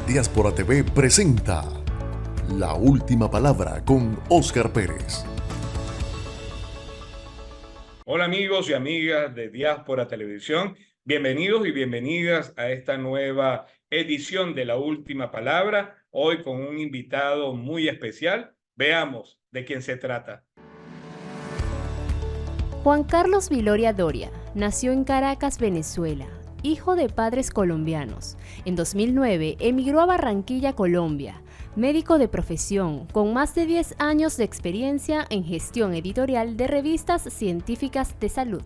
Diáspora TV presenta La Última Palabra con Óscar Pérez. Hola amigos y amigas de Diáspora Televisión, bienvenidos y bienvenidas a esta nueva edición de La Última Palabra, hoy con un invitado muy especial. Veamos de quién se trata. Juan Carlos Viloria Doria nació en Caracas, Venezuela, hijo de padres colombianos. En 2009 emigró a Barranquilla, Colombia. Médico de profesión, con más de 10 años de experiencia en gestión editorial de revistas científicas de salud.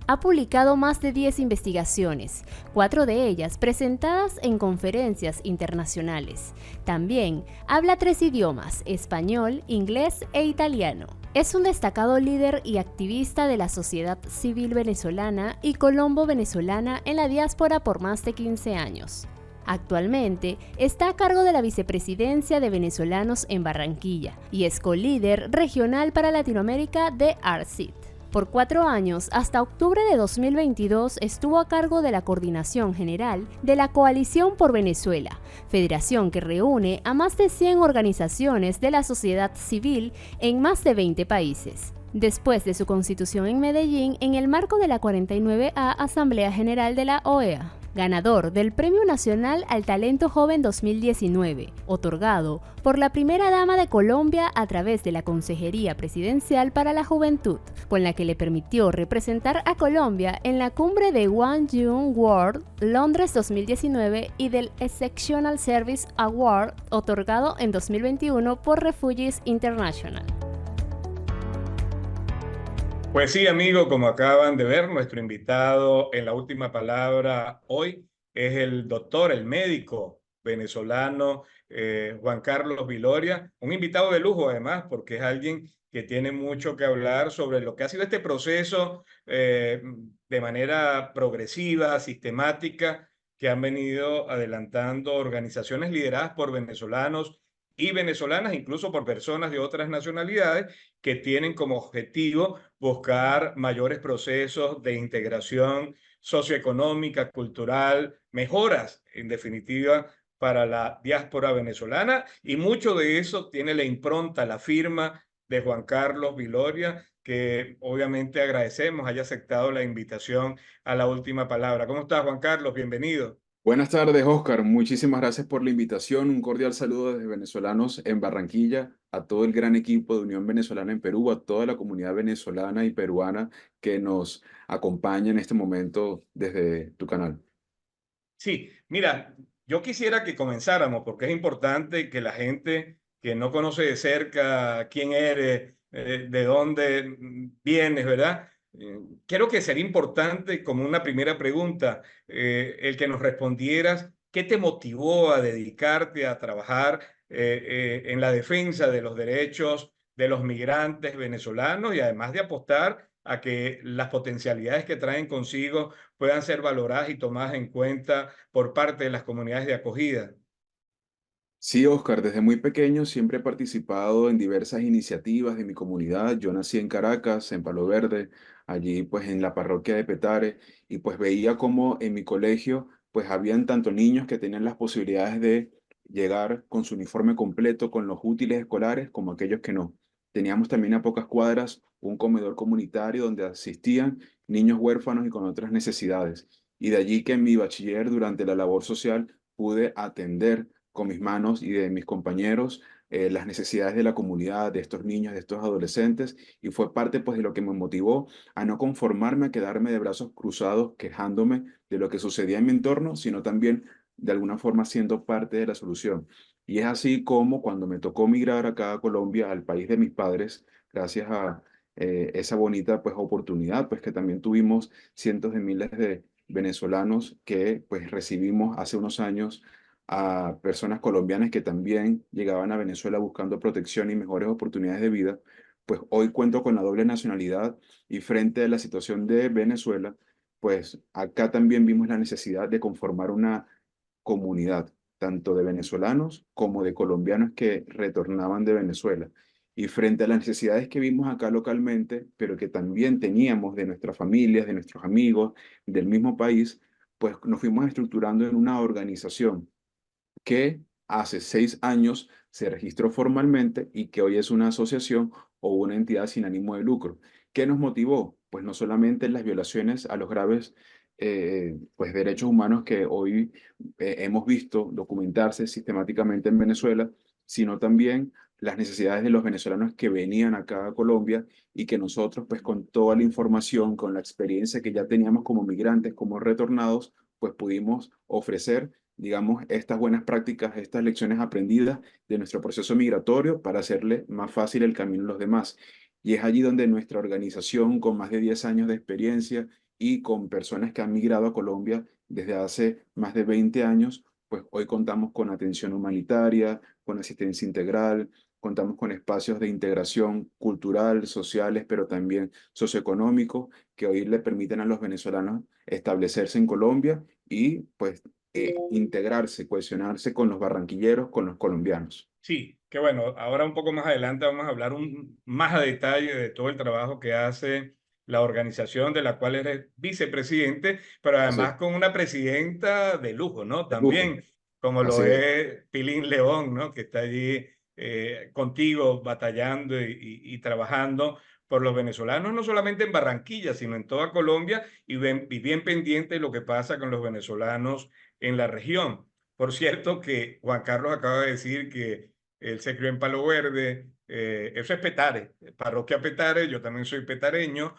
Ha publicado más de 10 investigaciones, 4 de ellas presentadas en conferencias internacionales. También habla 3 idiomas: español, inglés e italiano. Es un destacado líder y activista de la sociedad civil venezolana y colombo-venezolana en la diáspora por más de 15 años. Actualmente está a cargo de la vicepresidencia de venezolanos en Barranquilla y es colíder regional para Latinoamérica de ARCID. Por 4 años, hasta octubre de 2022, estuvo a cargo de la coordinación general de la Coalición por Venezuela, federación que reúne a más de 100 organizaciones de la sociedad civil en más de 20 países. Después de su constitución en Medellín, en el marco de la 49A Asamblea General de la OEA. Ganador del Premio Nacional al Talento Joven 2019, otorgado por la primera dama de Colombia a través de la Consejería Presidencial para la Juventud, con la que le permitió representar a Colombia en la cumbre de One Young World Londres 2019 y del Exceptional Service Award, otorgado en 2021 por Refugees International. Pues sí, amigo, como acaban de ver, nuestro invitado en La Última Palabra hoy es el doctor, el médico venezolano Juan Carlos Viloria, un invitado de lujo además, porque es alguien que tiene mucho que hablar sobre lo que ha sido este proceso de manera progresiva, sistemática, que han venido adelantando organizaciones lideradas por venezolanos y venezolanas, incluso por personas de otras nacionalidades, que tienen como objetivo buscar mayores procesos de integración socioeconómica, cultural, mejoras, en definitiva, para la diáspora venezolana. Y mucho de eso tiene la impronta, la firma de Juan Carlos Viloria, que obviamente agradecemos haya aceptado la invitación a La Última Palabra. ¿Cómo estás, Juan Carlos? Bienvenido. Buenas tardes, Oscar. Muchísimas gracias por la invitación. Un cordial saludo desde venezolanos en Barranquilla, a todo el gran equipo de Unión Venezolana en Perú, a toda la comunidad venezolana y peruana que nos acompaña en este momento desde tu canal. Sí, mira, yo quisiera que comenzáramos porque es importante que la gente que no conoce de cerca quién eres, de dónde vienes, ¿verdad? Creo que sería importante como una primera pregunta el que nos respondieras qué te motivó a dedicarte a trabajar en la defensa de los derechos de los migrantes venezolanos y además de apostar a que las potencialidades que traen consigo puedan ser valoradas y tomadas en cuenta por parte de las comunidades de acogida. Sí, Oscar, desde muy pequeño siempre he participado en diversas iniciativas de mi comunidad. Yo nací en Caracas, en Palo Verde, allí pues en la parroquia de Petare, y pues veía como en mi colegio pues habían tanto niños que tenían las posibilidades de llegar con su uniforme completo, con los útiles escolares, como aquellos que no. Teníamos también a pocas cuadras un comedor comunitario donde asistían niños huérfanos y con otras necesidades. Y de allí que en mi bachiller durante la labor social pude atender con mis manos y de mis compañeros las necesidades de la comunidad, de estos niños, de estos adolescentes, y fue parte pues de lo que me motivó a no conformarme, a quedarme de brazos cruzados quejándome de lo que sucedía en mi entorno, sino también de alguna forma siendo parte de la solución. Y es así como cuando me tocó migrar acá a Colombia, al país de mis padres, gracias a esa bonita pues oportunidad, pues que también tuvimos cientos de miles de venezolanos que pues recibimos hace unos años a personas colombianas que también llegaban a Venezuela buscando protección y mejores oportunidades de vida, pues hoy cuento con la doble nacionalidad y frente a la situación de Venezuela, pues acá también vimos la necesidad de conformar una comunidad, tanto de venezolanos como de colombianos que retornaban de Venezuela. Y frente a las necesidades que vimos acá localmente, pero que también teníamos de nuestras familias, de nuestros amigos, del mismo país, pues nos fuimos estructurando en una organización que hace 6 años se registró formalmente y que hoy es una asociación o una entidad sin ánimo de lucro. ¿Qué nos motivó? Pues no solamente las violaciones a los graves pues derechos humanos que hoy hemos visto documentarse sistemáticamente en Venezuela, sino también las necesidades de los venezolanos que venían acá a Colombia y que nosotros, pues con toda la información, con la experiencia que ya teníamos como migrantes, como retornados, pues pudimos ofrecer, digamos, estas buenas prácticas, estas lecciones aprendidas de nuestro proceso migratorio para hacerle más fácil el camino a los demás. Y es allí donde nuestra organización, con más de 10 años de experiencia y con personas que han migrado a Colombia desde hace más de 20 años, pues hoy contamos con atención humanitaria, con asistencia integral, contamos con espacios de integración cultural, sociales, pero también socioeconómicos, que hoy le permiten a los venezolanos establecerse en Colombia y pues integrarse, cohesionarse con los barranquilleros, con los colombianos. Sí, que bueno, ahora un poco más adelante vamos a hablar más a detalle de todo el trabajo que hace la organización de la cual eres vicepresidente, pero Así, además con una presidenta de lujo, ¿no? de lujo, También, como lo así es. es Pilín León, ¿no? Que está allí contigo batallando y trabajando por los venezolanos, no solamente en Barranquilla, sino en toda Colombia y bien pendiente de lo que pasa con los venezolanos en la región. Por cierto, que Juan Carlos acaba de decir que él se crió en Palo Verde, eso es Petare, parroquia Petare, yo también soy petareño,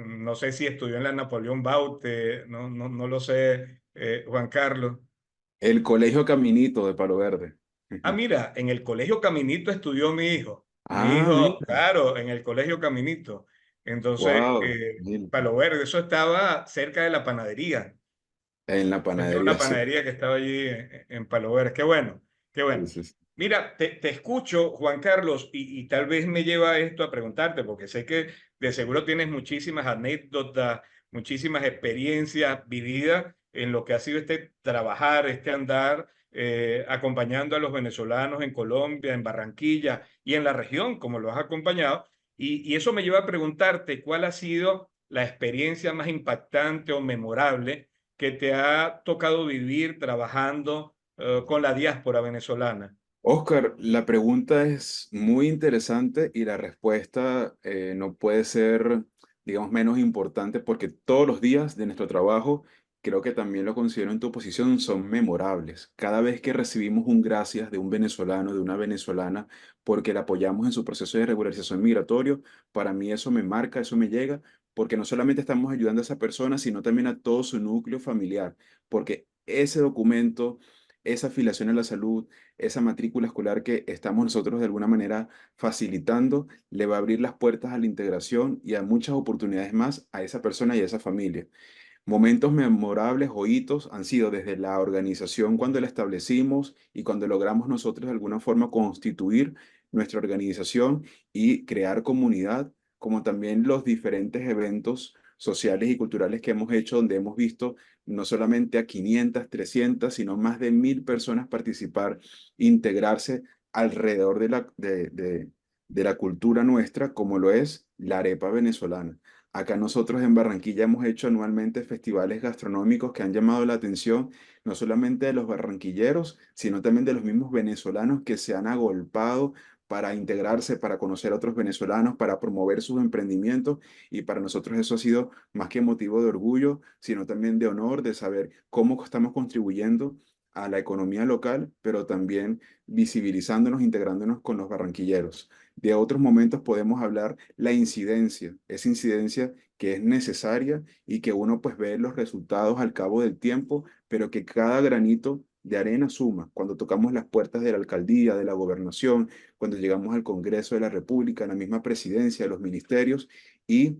no sé si estudió en la Napoleón Baute, no lo sé, Juan Carlos. El Colegio Caminito de Palo Verde. Ah, mira, en el Colegio Caminito estudió mi hijo. Mi Ah, hijo, mira, claro, en el Colegio Caminito. Entonces, wow, Palo Verde, eso estaba cerca de la panadería. en la Había una panadería, sí. panadería que estaba allí en Palo Verde. Qué bueno, qué Sí, bueno. sí, sí. Mira, te escucho, Juan Carlos, y tal vez me lleva esto a preguntarte, porque sé que de seguro tienes muchísimas anécdotas, muchísimas experiencias vividas en lo que ha sido este trabajar, este andar, acompañando a los venezolanos en Colombia, en Barranquilla y en la región, como lo has acompañado. Y eso me lleva a preguntarte cuál ha sido la experiencia más impactante o memorable que te ha tocado vivir trabajando con la diáspora venezolana. Oscar, la pregunta es muy interesante y la respuesta no puede ser, digamos, menos importante porque todos los días de nuestro trabajo, creo que también lo considero en tu posición, son memorables. Cada vez que recibimos un gracias de un venezolano, de una venezolana, porque le apoyamos en su proceso de regularización migratorio, para mí eso me marca, eso me llega, porque no solamente estamos ayudando a esa persona, sino también a todo su núcleo familiar, porque ese documento, esa afiliación a la salud, esa matrícula escolar que estamos nosotros de alguna manera facilitando, le va a abrir las puertas a la integración y a muchas oportunidades más a esa persona y a esa familia. Momentos memorables o hitos han sido desde la organización cuando la establecimos y cuando logramos nosotros de alguna forma constituir nuestra organización y crear comunidad, como también los diferentes eventos sociales y culturales que hemos hecho, donde hemos visto no solamente a 500, 300, sino más de 1000 personas participar, integrarse alrededor de la cultura nuestra, como lo es la arepa venezolana. Acá nosotros en Barranquilla hemos hecho anualmente festivales gastronómicos que han llamado la atención no solamente de los barranquilleros, sino también de los mismos venezolanos que se han agolpado para integrarse, para conocer a otros venezolanos, para promover sus emprendimientos. Y para nosotros eso ha sido más que motivo de orgullo, sino también de honor, de saber cómo estamos contribuyendo a la economía local, pero también visibilizándonos, integrándonos con los barranquilleros. De otros momentos podemos hablar la incidencia, esa incidencia que es necesaria y que uno pues ve los resultados al cabo del tiempo, pero que cada granito de arena suma. Cuando tocamos las puertas de la alcaldía, de la gobernación, cuando llegamos al Congreso de la República, a la misma presidencia, a los ministerios y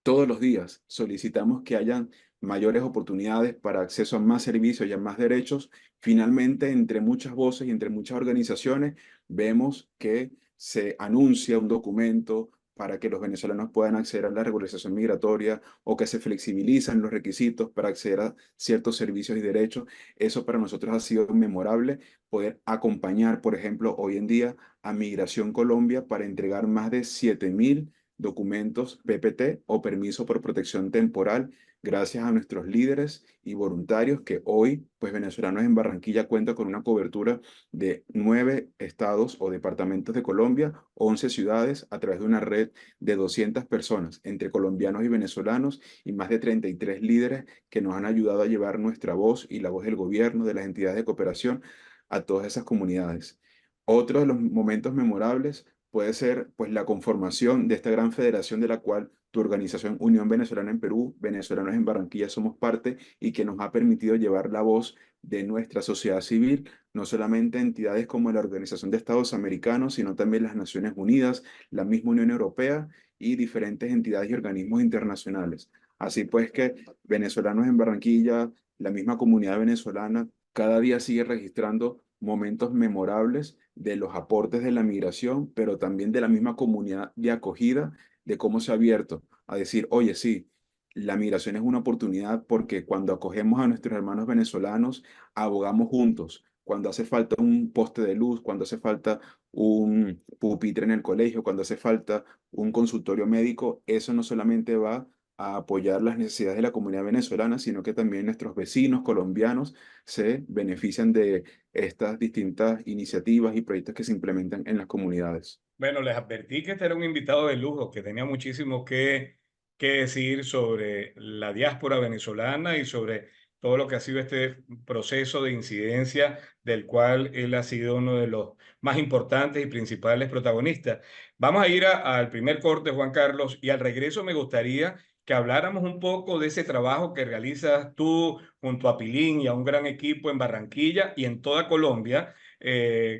todos los días solicitamos que hayan mayores oportunidades para acceso a más servicios y a más derechos. Finalmente, entre muchas voces y entre muchas organizaciones, vemos que se anuncia un documento para que los venezolanos puedan acceder a la regularización migratoria o que se flexibilizan los requisitos para acceder a ciertos servicios y derechos. Eso para nosotros ha sido memorable, poder acompañar, por ejemplo, hoy en día a Migración Colombia para entregar más de 7000 documentos PPT o permiso por protección temporal gracias a nuestros líderes y voluntarios que hoy, pues Venezolanos en Barranquilla cuenta con una cobertura de 9 estados o departamentos de Colombia, 11 ciudades, a través de una red de 200 personas, entre colombianos y venezolanos, y más de 33 líderes que nos han ayudado a llevar nuestra voz y la voz del gobierno, de las entidades de cooperación, a todas esas comunidades. Otro de los momentos memorables puede ser pues la conformación de esta gran federación de la cual tu organización Unión Venezolana en Perú, Venezolanos en Barranquilla somos parte, y que nos ha permitido llevar la voz de nuestra sociedad civil, no solamente entidades como la Organización de Estados Americanos, sino también las Naciones Unidas, la misma Unión Europea y diferentes entidades y organismos internacionales. Así pues que Venezolanos en Barranquilla, la misma comunidad venezolana, cada día sigue registrando momentos memorables de los aportes de la migración, pero también de la misma comunidad de acogida, de cómo se ha abierto a decir, oye, sí, la migración es una oportunidad porque cuando acogemos a nuestros hermanos venezolanos, abogamos juntos. Cuando hace falta un poste de luz, cuando hace falta un pupitre en el colegio, cuando hace falta un consultorio médico, eso no solamente va a apoyar las necesidades de la comunidad venezolana, sino que también nuestros vecinos colombianos se benefician de estas distintas iniciativas y proyectos que se implementan en las comunidades. Bueno, les advertí que este era un invitado de lujo, que tenía muchísimo que decir sobre la diáspora venezolana y sobre todo lo que ha sido este proceso de incidencia del cual él ha sido uno de los más importantes y principales protagonistas. Vamos a ir al primer corte, Juan Carlos, y al regreso me gustaría que habláramos un poco de ese trabajo que realizas tú junto a Pilín y a un gran equipo en Barranquilla y en toda Colombia,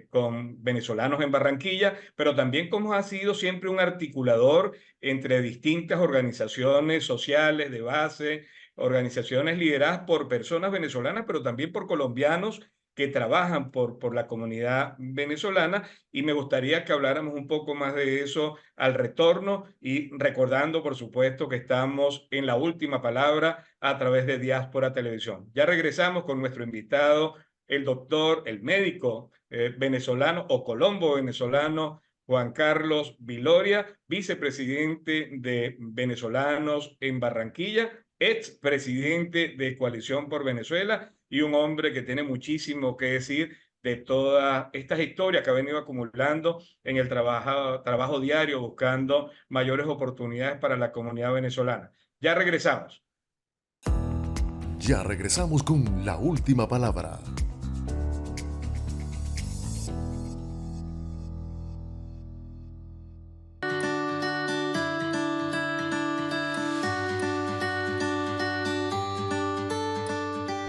con venezolanos en Barranquilla, pero también cómo ha sido siempre un articulador entre distintas organizaciones sociales de base, organizaciones lideradas por personas venezolanas, pero también por colombianos que trabajan por la comunidad venezolana, y me gustaría que habláramos un poco más de eso al retorno, y recordando, por supuesto, que estamos en La Última Palabra a través de Diáspora Televisión. Ya regresamos con nuestro invitado, el doctor, el médico venezolano o colombo venezolano, Juan Carlos Viloria, vicepresidente de Venezolanos en Barranquilla, expresidente de Coalición por Venezuela, y un hombre que tiene muchísimo que decir de todas estas historias que ha venido acumulando en el trabajo diario, buscando mayores oportunidades para la comunidad venezolana. Ya regresamos. Ya regresamos con La Última Palabra.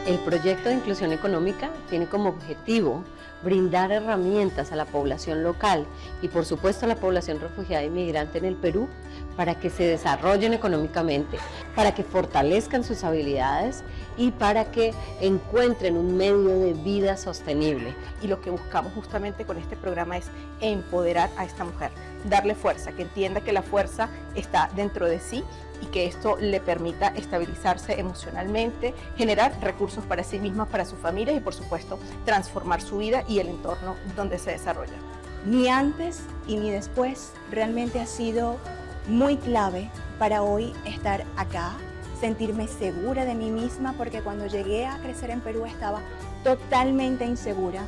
El proyecto de inclusión económica tiene como objetivo brindar herramientas a la población local y por supuesto a la población refugiada e inmigrante en el Perú para que se desarrollen económicamente, para que fortalezcan sus habilidades y para que encuentren un medio de vida sostenible. Y lo que buscamos justamente con este programa es empoderar a esta mujer, darle fuerza, que entienda que la fuerza está dentro de sí y que esto le permita estabilizarse emocionalmente, generar recursos para sí misma, para su familia y por supuesto transformar su vida y el entorno donde se desarrolla. Ni antes y ni después realmente ha sido muy clave para hoy estar acá, sentirme segura de mí misma, porque cuando llegué a crecer en Perú estaba totalmente insegura,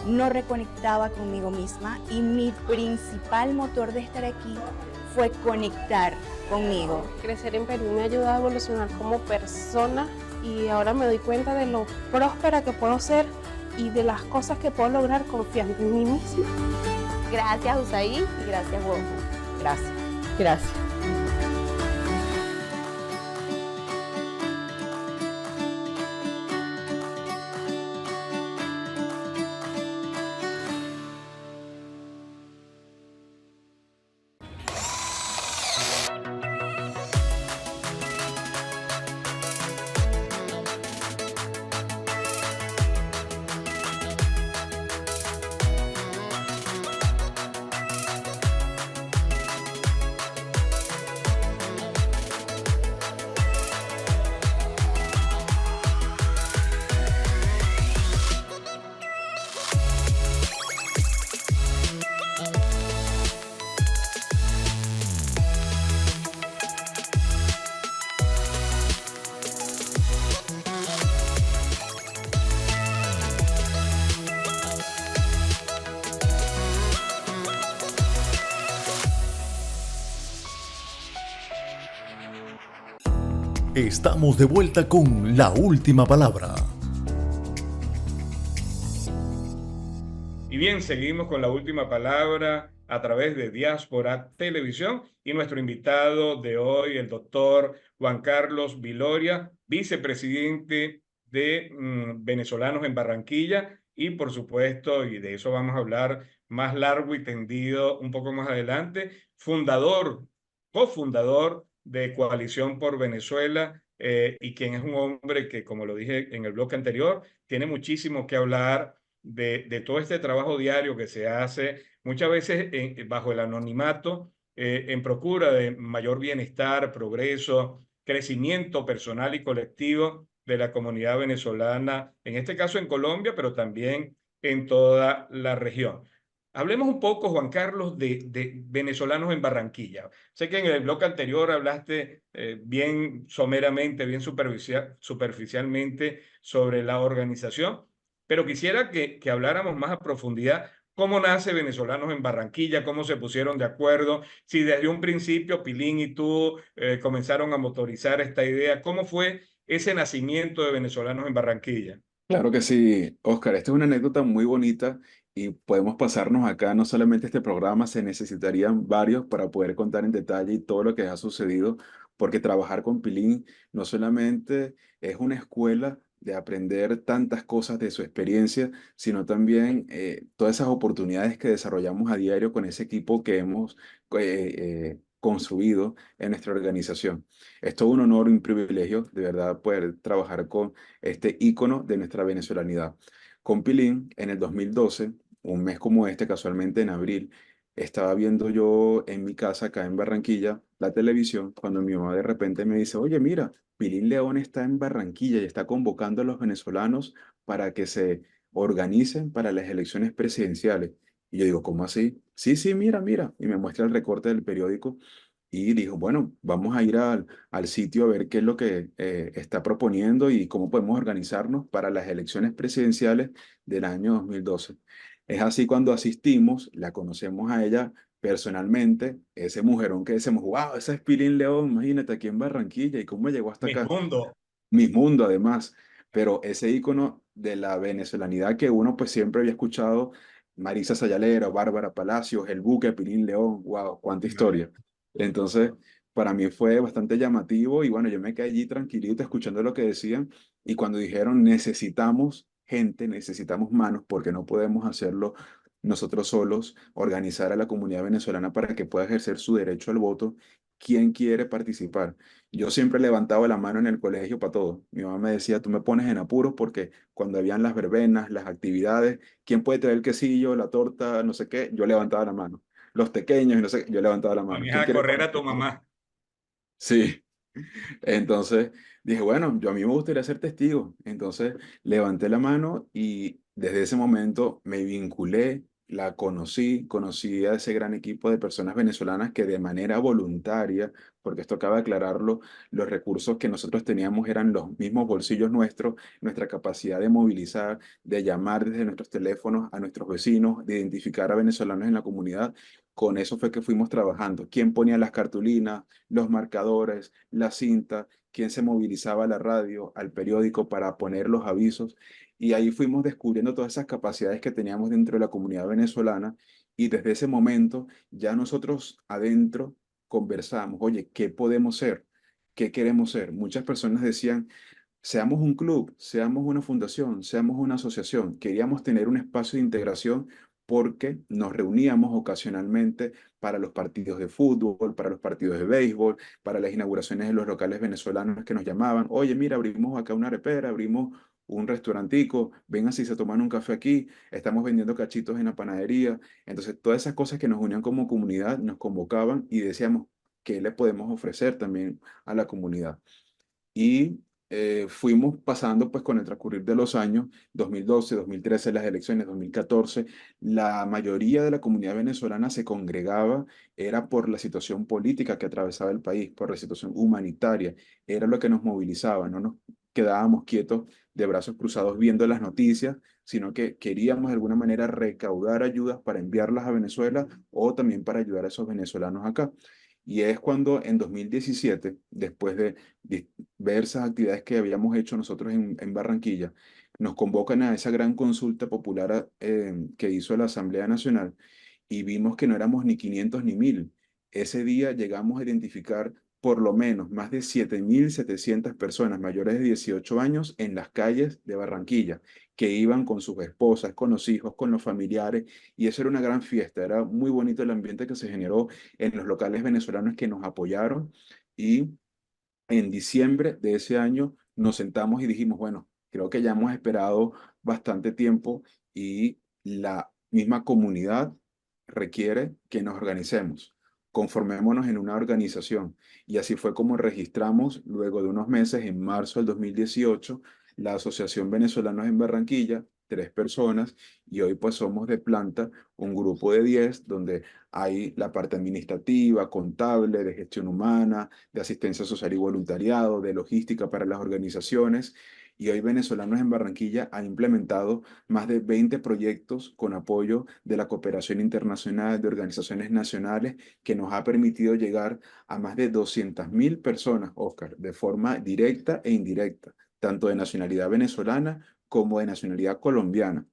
no reconectaba conmigo misma y mi principal motor de estar aquí fue conectar conmigo. Crecer en Perú me ha ayudado a evolucionar como persona y ahora me doy cuenta de lo próspera que puedo ser y de las cosas que puedo lograr confiando en mí misma. Gracias Usaid y gracias Juanjo. Gracias. Gracias. Estamos de vuelta con La Última Palabra. Y bien, seguimos con La Última Palabra a través de Diáspora Televisión y nuestro invitado de hoy, el doctor Juan Carlos Viloria, vicepresidente de Venezolanos en Barranquilla y por supuesto, y de eso vamos a hablar más largo y tendido un poco más adelante, cofundador de Coalición por Venezuela, y quien es un hombre que, como lo dije en el bloque anterior, tiene muchísimo que hablar de todo este trabajo diario que se hace, muchas veces bajo el anonimato, en procura de mayor bienestar, progreso, crecimiento personal y colectivo de la comunidad venezolana, en este caso en Colombia, pero también en toda la región. Hablemos un poco, Juan Carlos, de venezolanos en Barranquilla. Sé que en el bloque anterior hablaste bien someramente, bien superficialmente sobre la organización, pero quisiera que habláramos más a profundidad cómo nace Venezolanos en Barranquilla, cómo se pusieron de acuerdo, si desde un principio Pilín y tú comenzaron a motorizar esta idea, cómo fue ese nacimiento de Venezolanos en Barranquilla. Claro que sí, Oscar, esta es una anécdota muy bonita y podemos pasarnos acá, no solamente este programa, se necesitarían varios para poder contar en detalle y todo lo que ha sucedido, porque trabajar con Pilín no solamente es una escuela de aprender tantas cosas de su experiencia, sino también todas esas oportunidades que desarrollamos a diario con ese equipo que hemos construido en nuestra organización. Es todo un honor y un privilegio, de verdad, poder trabajar con este ícono de nuestra venezolanidad. Con Pilín, en el 2012, un mes como este, casualmente en abril, estaba viendo yo en mi casa acá en Barranquilla la televisión cuando mi mamá de repente me dice, oye, mira, Pilín León está en Barranquilla y está convocando a los venezolanos para que se organicen para las elecciones presidenciales. Y yo digo, ¿cómo así? Sí, sí, mira, mira. Y me muestra el recorte del periódico y dijo, bueno, vamos a ir al sitio a ver qué es lo que está proponiendo y cómo podemos organizarnos para las elecciones presidenciales del año 2012. Es así cuando asistimos, la conocemos a ella personalmente, ese mujerón que decimos, wow, esa es Pilín León, imagínate aquí en Barranquilla y cómo llegó hasta Mi acá. mundo. Mi mundo además, pero ese ícono de la venezolanidad que uno pues siempre había escuchado, Marisa Sayalera, Bárbara Palacios, El Buque, Pilín León, wow, cuánta historia. Entonces, para mí fue bastante llamativo y bueno, yo me quedé allí tranquilito escuchando lo que decían y cuando dijeron necesitamos gente, necesitamos manos porque no podemos hacerlo nosotros solos, organizar a la comunidad venezolana para que pueda ejercer su derecho al voto. ¿Quién quiere participar? Yo siempre levantaba la mano en el colegio para todo. Mi mamá me decía, tú me pones en apuros porque cuando habían las verbenas, las actividades, ¿quién puede traer el quesillo, la torta, no sé qué? Yo levantaba la mano. Los pequeños, y no sé, yo levantaba la mano. Ponías ¿Quién a quiere correr a tu participar? mamá. Sí. Entonces dije, bueno, yo a mí me gustaría ser testigo. Entonces levanté la mano y desde ese momento me vinculé, la conocí a ese gran equipo de personas venezolanas que de manera voluntaria, porque esto acaba de aclararlo, los recursos que nosotros teníamos eran los mismos bolsillos nuestros, nuestra capacidad de movilizar, de llamar desde nuestros teléfonos a nuestros vecinos, de identificar a venezolanos en la comunidad. Con eso fue que fuimos trabajando. ¿Quién ponía las cartulinas, los marcadores, la cinta? ¿Quién se movilizaba a la radio, al periódico para poner los avisos? Y ahí fuimos descubriendo todas esas capacidades que teníamos dentro de la comunidad venezolana y desde ese momento ya nosotros adentro conversamos, oye, ¿qué podemos ser? ¿Qué queremos ser? Muchas personas decían, seamos un club, seamos una fundación, seamos una asociación. Queríamos tener un espacio de integración porque nos reuníamos ocasionalmente para los partidos de fútbol, para los partidos de béisbol, para las inauguraciones de los locales venezolanos que nos llamaban. Oye, mira, abrimos acá una arepera, abrimos un restaurantico, vengan si se toman un café aquí, estamos vendiendo cachitos en la panadería. Entonces, todas esas cosas que nos unían como comunidad nos convocaban y decíamos, ¿qué le podemos ofrecer también a la comunidad? Y fuimos pasando pues con el transcurrir de los años, 2012, 2013 las elecciones, 2014, la mayoría de la comunidad venezolana se congregaba, era por la situación política que atravesaba el país, por la situación humanitaria, era lo que nos movilizaba, no nos quedábamos quietos de brazos cruzados viendo las noticias, sino que queríamos de alguna manera recaudar ayudas para enviarlas a Venezuela o también para ayudar a esos venezolanos acá. Y es cuando en 2017, después de diversas actividades que habíamos hecho nosotros en Barranquilla, nos convocan a esa gran consulta popular que hizo la Asamblea Nacional y vimos que no éramos ni 500 ni 1000. Ese día llegamos a identificar por lo menos más de 7.700 personas mayores de 18 años en las calles de Barranquilla, que iban con sus esposas, con los hijos, con los familiares, y eso era una gran fiesta, era muy bonito el ambiente que se generó en los locales venezolanos que nos apoyaron, y en diciembre de ese año nos sentamos y dijimos, bueno, creo que ya hemos esperado bastante tiempo y la misma comunidad requiere que nos organicemos. Conformémonos en una organización. Y así fue como registramos, luego de unos meses, en marzo del 2018, la Asociación Venezolanos en Barranquilla, 3 personas, y hoy pues somos de planta un grupo de 10, donde hay la parte administrativa, contable, de gestión humana, de asistencia social y voluntariado, de logística para las organizaciones. Y hoy Venezolanos en Barranquilla ha implementado más de 20 proyectos con apoyo de la cooperación internacional, de organizaciones nacionales, que nos ha permitido llegar a más de 200.000 personas, Oscar, de forma directa e indirecta, tanto de nacionalidad venezolana como de nacionalidad colombiana.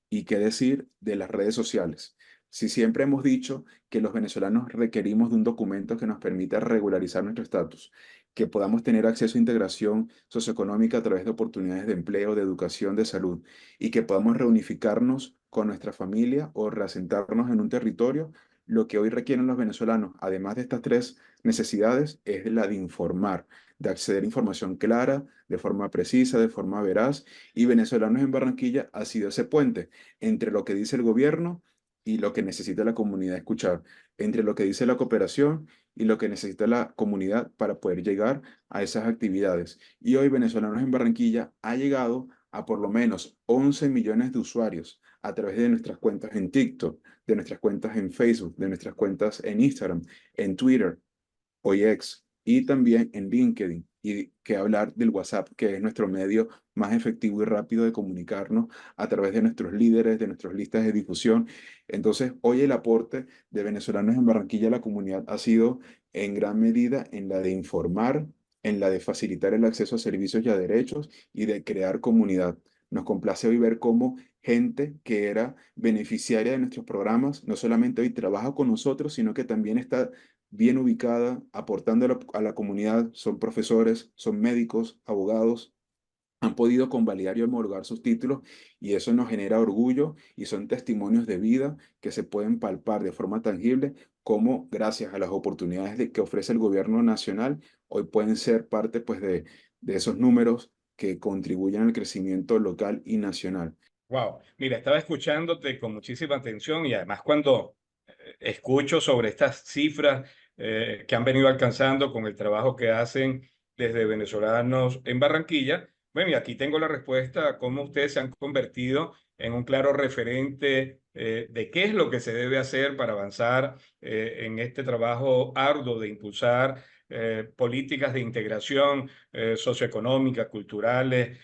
¿Y qué decir de las redes sociales? Si siempre hemos dicho que los venezolanos requerimos de un documento que nos permita regularizar nuestro estatus, que podamos tener acceso a integración socioeconómica a través de oportunidades de empleo, de educación, de salud, y que podamos reunificarnos con nuestra familia o reasentarnos en un territorio, lo que hoy requieren los venezolanos, además de estas 3 necesidades, es la de informar, de acceder a información clara, de forma precisa, de forma veraz, y Venezolanos en Barranquilla ha sido ese puente entre lo que dice el gobierno y lo que necesita la comunidad escuchar, entre lo que dice la cooperación y lo que necesita la comunidad para poder llegar a esas actividades. Y hoy Venezolanos en Barranquilla ha llegado a por lo menos 11 millones de usuarios a través de nuestras cuentas en TikTok, de nuestras cuentas en Facebook, de nuestras cuentas en Instagram, en Twitter, hoy X, y también en LinkedIn, y que hablar del WhatsApp, que es nuestro medio más efectivo y rápido de comunicarnos a través de nuestros líderes, de nuestras listas de difusión. Entonces, hoy el aporte de Venezolanos en Barranquilla a la comunidad ha sido en gran medida en la de informar, en la de facilitar el acceso a servicios y a derechos, y de crear comunidad. Nos complace hoy ver cómo gente que era beneficiaria de nuestros programas no solamente hoy trabaja con nosotros, sino que también está bien ubicada, aportando a la comunidad. Son profesores, son médicos, abogados, han podido convalidar y homologar sus títulos, y eso nos genera orgullo, y son testimonios de vida que se pueden palpar de forma tangible, como gracias a las oportunidades que ofrece el gobierno nacional, hoy pueden ser parte pues de esos números que contribuyen al crecimiento local y nacional. Wow, mira, estaba escuchándote con muchísima atención y además cuando escucho sobre estas cifras que han venido alcanzando con el trabajo que hacen desde Venezolanos en Barranquilla, bueno, y aquí tengo la respuesta a cómo ustedes se han convertido en un claro referente de qué es lo que se debe hacer para avanzar en este trabajo arduo de impulsar políticas de integración socioeconómica, culturales,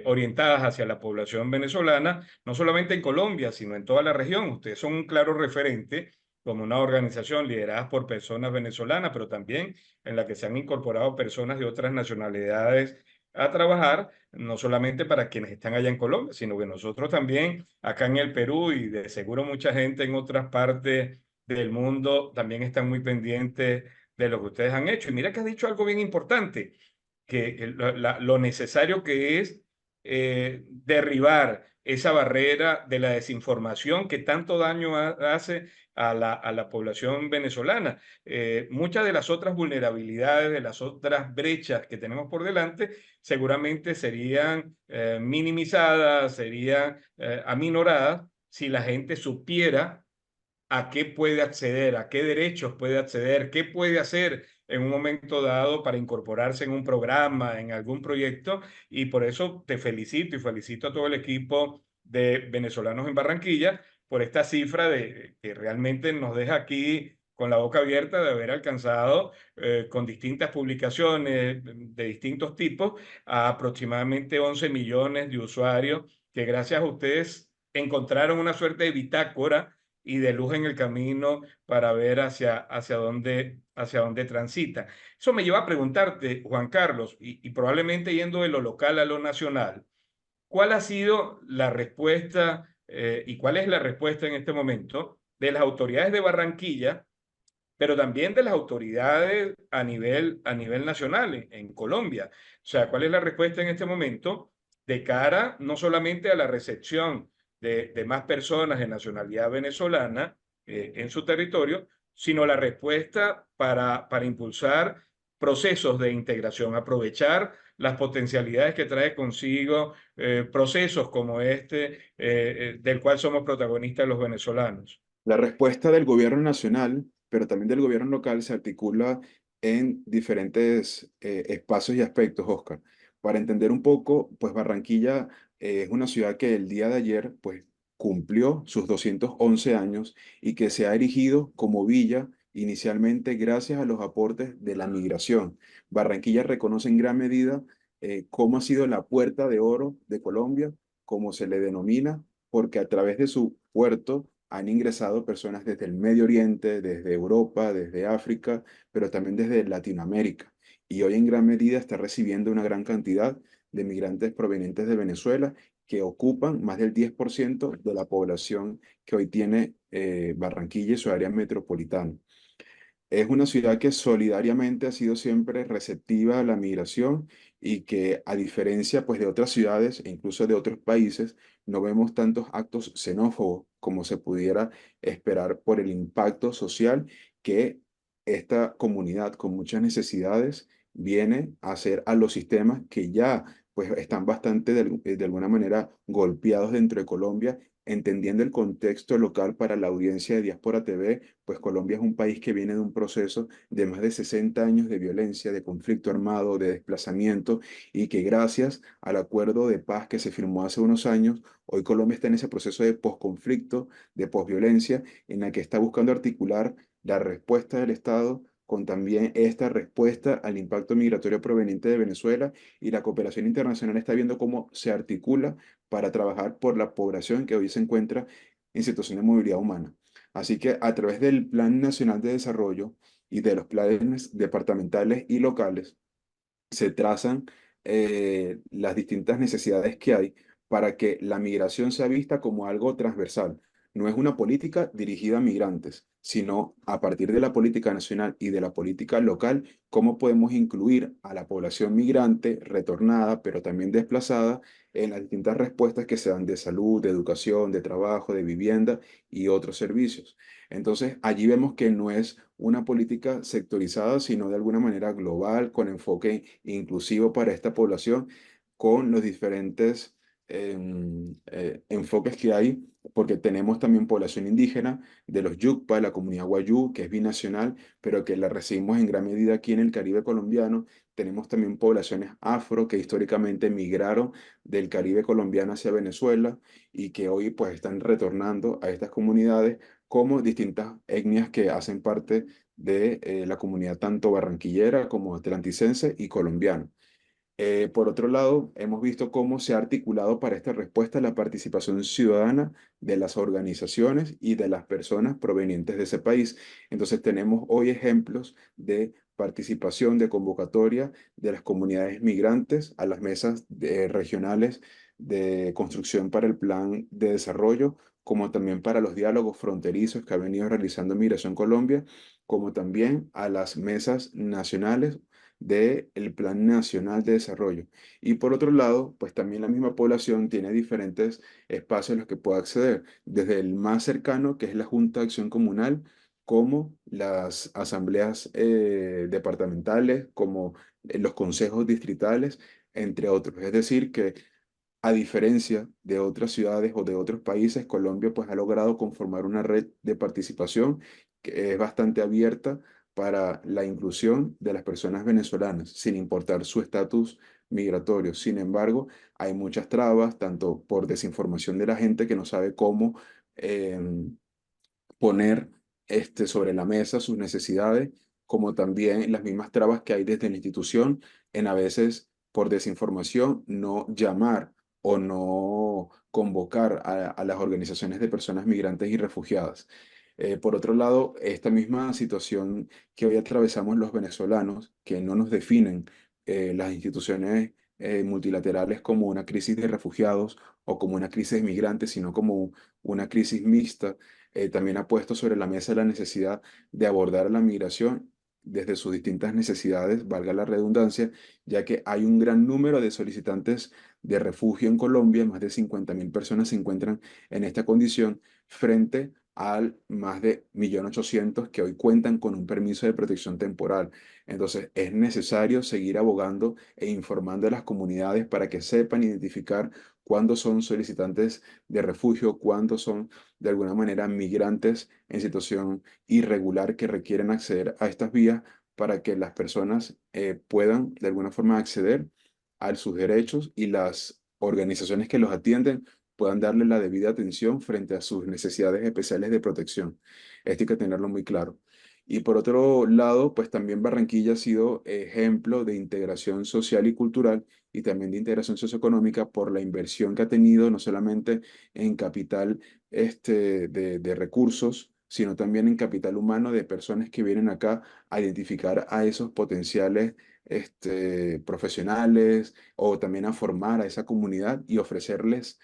orientadas hacia la población venezolana, no solamente en Colombia, sino en toda la región. Ustedes son un claro referente como una organización liderada por personas venezolanas, pero también en la que se han incorporado personas de otras nacionalidades a trabajar, no solamente para quienes están allá en Colombia, sino que nosotros también acá en el Perú, y de seguro mucha gente en otras partes del mundo también están muy pendientes de lo que ustedes han hecho. Y mira que has dicho algo bien importante, que lo necesario que es derribar esa barrera de la desinformación que tanto daño hace a la población venezolana. Muchas de las otras vulnerabilidades, de las otras brechas que tenemos por delante, seguramente serían minimizadas, serían aminoradas si la gente supiera a qué puede acceder, a qué derechos puede acceder, qué puede hacer en un momento dado para incorporarse en un programa, en algún proyecto. Y por eso te felicito y felicito a todo el equipo de Venezolanos en Barranquilla por esta cifra que realmente nos deja aquí con la boca abierta de haber alcanzado con distintas publicaciones de distintos tipos a aproximadamente 11 millones de usuarios que gracias a ustedes encontraron una suerte de bitácora y de luz en el camino para ver hacia dónde transita. Eso me lleva a preguntarte, Juan Carlos, y probablemente yendo de lo local a lo nacional, ¿cuál ha sido la respuesta y cuál es la respuesta en este momento de las autoridades de Barranquilla, pero también de las autoridades a nivel nacional en Colombia? O sea, ¿cuál es la respuesta en este momento de cara no solamente a la recepción de más personas de nacionalidad venezolana en su territorio, sino la respuesta para impulsar procesos de integración, aprovechar las potencialidades que trae consigo procesos como este, del cual somos protagonistas los venezolanos? La respuesta del gobierno nacional, pero también del gobierno local, se articula en diferentes espacios y aspectos, Oscar. Para entender un poco, pues Barranquilla es una ciudad que el día de ayer, pues cumplió sus 211 años y que se ha erigido como villa inicialmente gracias a los aportes de la migración. Barranquilla reconoce en gran medida cómo ha sido la puerta de oro de Colombia, como se le denomina, porque a través de su puerto han ingresado personas desde el Medio Oriente, desde Europa, desde África, pero también desde Latinoamérica. Y hoy en gran medida está recibiendo una gran cantidad de migrantes provenientes de Venezuela que ocupan más del 10% de la población que hoy tiene Barranquilla y su área metropolitana. Es una ciudad que solidariamente ha sido siempre receptiva a la migración y que, a diferencia pues, de otras ciudades e incluso de otros países, no vemos tantos actos xenófobos como se pudiera esperar por el impacto social que esta comunidad con muchas necesidades viene a hacer a los sistemas que ya pues, están bastante de alguna manera golpeados dentro de Colombia, entendiendo el contexto local para la audiencia de Diáspora TV, pues Colombia es un país que viene de un proceso de más de 60 años de violencia, de conflicto armado, de desplazamiento, y que gracias al acuerdo de paz que se firmó hace unos años, hoy Colombia está en ese proceso de posconflicto, de posviolencia, en la que está buscando articular la respuesta del Estado con también esta respuesta al impacto migratorio proveniente de Venezuela, y la cooperación internacional está viendo cómo se articula para trabajar por la población que hoy se encuentra en situación de movilidad humana. Así que a través del Plan Nacional de Desarrollo y de los planes departamentales y locales, se trazan las distintas necesidades que hay para que la migración sea vista como algo transversal. No es una política dirigida a migrantes, sino a partir de la política nacional y de la política local, cómo podemos incluir a la población migrante retornada, pero también desplazada, en las distintas respuestas que se dan de salud, de educación, de trabajo, de vivienda y otros servicios. Entonces, allí vemos que no es una política sectorizada, sino de alguna manera global, con enfoque inclusivo para esta población, con los diferentes enfoques que hay, porque tenemos también población indígena de los Yucpa, la comunidad Wayuu, que es binacional, pero que la recibimos en gran medida aquí en el Caribe colombiano. Tenemos también poblaciones afro que históricamente migraron del Caribe colombiano hacia Venezuela y que hoy pues están retornando a estas comunidades como distintas etnias que hacen parte de la comunidad tanto barranquillera como atlanticense y colombiana. Por otro lado, hemos visto cómo se ha articulado para esta respuesta la participación ciudadana de las organizaciones y de las personas provenientes de ese país. Entonces tenemos hoy ejemplos de participación, de convocatoria de las comunidades migrantes a las mesas regionales de construcción para el plan de desarrollo, como también para los diálogos fronterizos que ha venido realizando Migración Colombia, como también a las mesas nacionales del Plan Nacional de Desarrollo. Y por otro lado, pues también la misma población tiene diferentes espacios a los que puede acceder, desde el más cercano, que es la Junta de Acción Comunal, como las asambleas departamentales, como los consejos distritales, entre otros. Es decir, que a diferencia de otras ciudades o de otros países, Colombia pues ha logrado conformar una red de participación que es bastante abierta para la inclusión de las personas venezolanas, sin importar su estatus migratorio. Sin embargo, hay muchas trabas, tanto por desinformación de la gente que no sabe cómo poner sobre la mesa sus necesidades, como también las mismas trabas que hay desde la institución en, a veces por desinformación, no llamar o no convocar a las organizaciones de personas migrantes y refugiadas. Por otro lado, esta misma situación que hoy atravesamos los venezolanos, que no nos definen las instituciones multilaterales como una crisis de refugiados o como una crisis de migrantes, sino como una crisis mixta, también ha puesto sobre la mesa la necesidad de abordar la migración desde sus distintas necesidades, valga la redundancia, ya que hay un gran número de solicitantes de refugio en Colombia, más de 50.000 personas se encuentran en esta condición frente al más de 1.800.000 que hoy cuentan con un permiso de protección temporal. Entonces, es necesario seguir abogando e informando a las comunidades para que sepan identificar cuándo son solicitantes de refugio, cuándo son de alguna manera migrantes en situación irregular que requieren acceder a estas vías para que las personas puedan de alguna forma acceder a sus derechos y las organizaciones que los atienden puedan darle la debida atención frente a sus necesidades especiales de protección. Esto hay que tenerlo muy claro. Y por otro lado, pues también Barranquilla ha sido ejemplo de integración social y cultural y también de integración socioeconómica por la inversión que ha tenido, no solamente en capital de recursos, sino también en capital humano de personas que vienen acá a identificar a esos potenciales profesionales o también a formar a esa comunidad y ofrecerles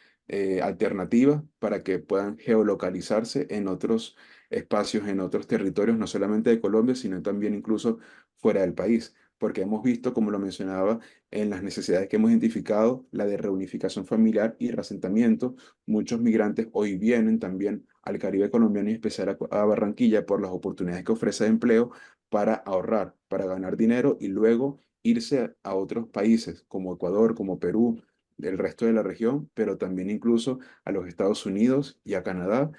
alternativas para que puedan geolocalizarse en otros espacios, en otros territorios, no solamente de Colombia, sino también incluso fuera del país. Porque hemos visto, como lo mencionaba, en las necesidades que hemos identificado, la de reunificación familiar y reasentamiento. Muchos migrantes hoy vienen también al Caribe colombiano y en especial a Barranquilla por las oportunidades que ofrece de empleo para ahorrar, para ganar dinero y luego irse a otros países como Ecuador, como Perú, del resto de la región, pero también incluso a los Estados Unidos y a Canadá,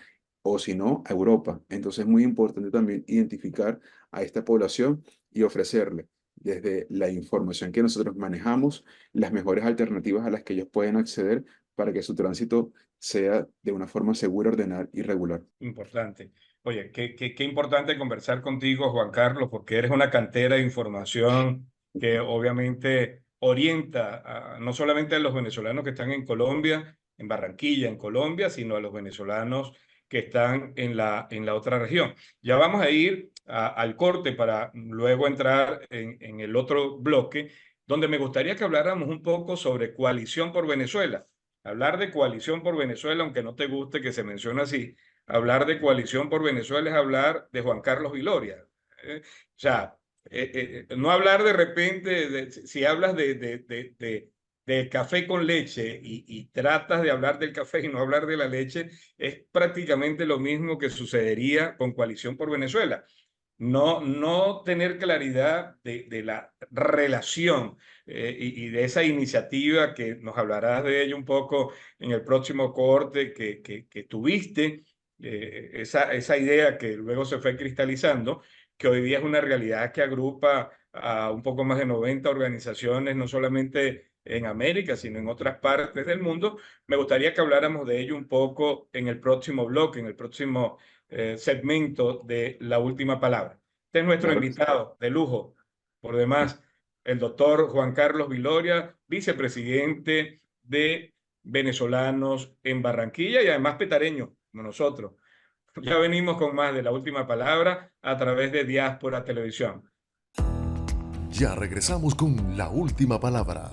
o si no, a Europa. Entonces es muy importante también identificar a esta población y ofrecerle desde la información que nosotros manejamos las mejores alternativas a las que ellos pueden acceder para que su tránsito sea de una forma segura, ordenada y regular. Importante. Oye, qué importante conversar contigo, Juan Carlos, porque eres una cantera de información que obviamente orienta no solamente a los venezolanos que están en Colombia, en Barranquilla, en Colombia, sino a los venezolanos que están en la otra región. Ya vamos a ir al corte para luego entrar en el otro bloque, donde me gustaría que habláramos un poco sobre Coalición por Venezuela. Hablar de Coalición por Venezuela, aunque no te guste que se mencione así, hablar de Coalición por Venezuela es hablar de Juan Carlos Viloria. O sea, no hablar de repente, si hablas de café con leche y tratas de hablar del café y no hablar de la leche, es prácticamente lo mismo que sucedería con Coalición por Venezuela. No tener claridad de la relación y de esa iniciativa que nos hablarás de ello un poco en el próximo corte que tuviste, esa idea que luego se fue cristalizando, que hoy día es una realidad que agrupa a un poco más de 90 organizaciones, no solamente en América, sino en otras partes del mundo. Me gustaría que habláramos de ello un poco en el próximo bloque, en el próximo segmento de La Última Palabra. Este es nuestro Claro. invitado de lujo, por demás, el doctor Juan Carlos Viloria, vicepresidente de Venezolanos en Barranquilla y además petareño, como nosotros. Ya venimos con más de La Última Palabra a través de Diáspora Televisión. Ya regresamos con La Última Palabra.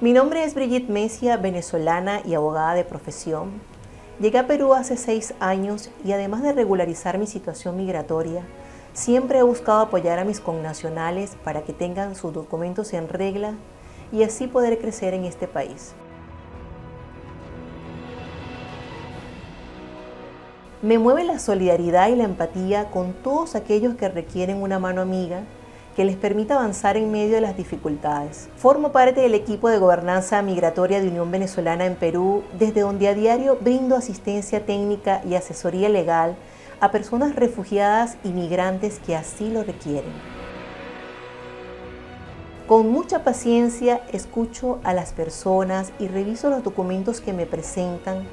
Mi nombre es Brigitte Mesia, venezolana y abogada de profesión. Llegué a Perú hace 6 años y además de regularizar mi situación migratoria, siempre he buscado apoyar a mis connacionales para que tengan sus documentos en regla y así poder crecer en este país. Me mueve la solidaridad y la empatía con todos aquellos que requieren una mano amiga que les permita avanzar en medio de las dificultades. Formo parte del equipo de gobernanza migratoria de Unión Venezolana en Perú, desde donde a diario brindo asistencia técnica y asesoría legal a personas refugiadas y migrantes que así lo requieren. Con mucha paciencia escucho a las personas y reviso los documentos que me presentan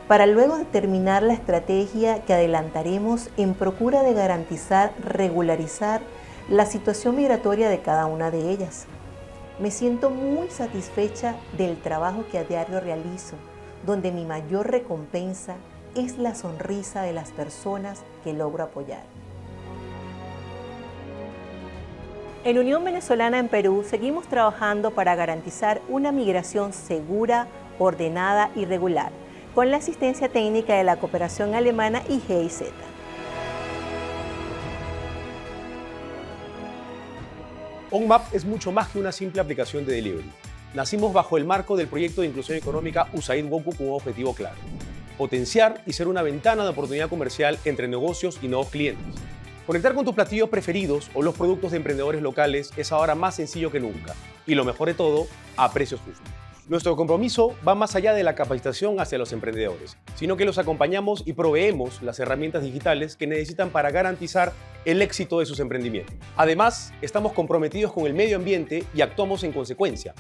para luego determinar la estrategia que adelantaremos en procura de garantizar, regularizar la situación migratoria de cada una de ellas. Me siento muy satisfecha del trabajo que a diario realizo, donde mi mayor recompensa es la sonrisa de las personas que logro apoyar. En Unión Venezolana en Perú seguimos trabajando para garantizar una migración segura, ordenada y regular, con la asistencia técnica de la cooperación alemana y GIZ. OnMap es mucho más que una simple aplicación de delivery. Nacimos bajo el marco del proyecto de inclusión económica USAID Woku con un objetivo claro: potenciar y ser una ventana de oportunidad comercial entre negocios y nuevos clientes. Conectar con tus platillos preferidos o los productos de emprendedores locales es ahora más sencillo que nunca, y lo mejor de todo, a precios justos. Nuestro compromiso va más allá de la capacitación hacia los emprendedores, sino que los acompañamos y proveemos las herramientas digitales que necesitan para garantizar el éxito de sus emprendimientos. Además, estamos comprometidos con el medio ambiente y actuamos en consecuencia.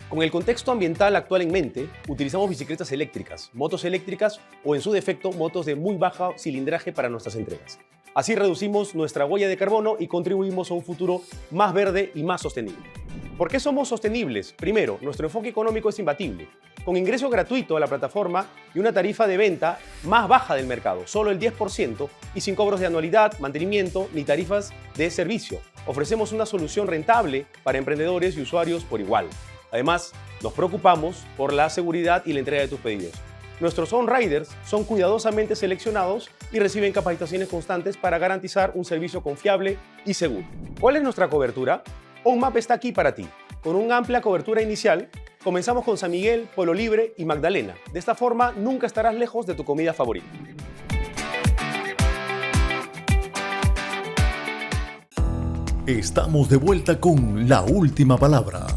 Con el contexto ambiental actual en mente, utilizamos bicicletas eléctricas, motos eléctricas o, en su defecto, motos de muy bajo cilindraje para nuestras entregas. Así reducimos nuestra huella de carbono y contribuimos a un futuro más verde y más sostenible. ¿Por qué somos sostenibles? Primero, nuestro enfoque económico es imbatible. Con ingreso gratuito a la plataforma y una tarifa de venta más baja del mercado, solo el 10%, y sin cobros de anualidad, mantenimiento ni tarifas de servicio. Ofrecemos una solución rentable para emprendedores y usuarios por igual. Además, nos preocupamos por la seguridad y la entrega de tus pedidos. Nuestros on-riders son cuidadosamente seleccionados y reciben capacitaciones constantes para garantizar un servicio confiable y seguro. ¿Cuál es nuestra cobertura? OnMap está aquí para ti. Con una amplia cobertura inicial, comenzamos con San Miguel, Pueblo Libre y Magdalena. De esta forma, nunca estarás lejos de tu comida favorita. Estamos de vuelta con La Última Palabra.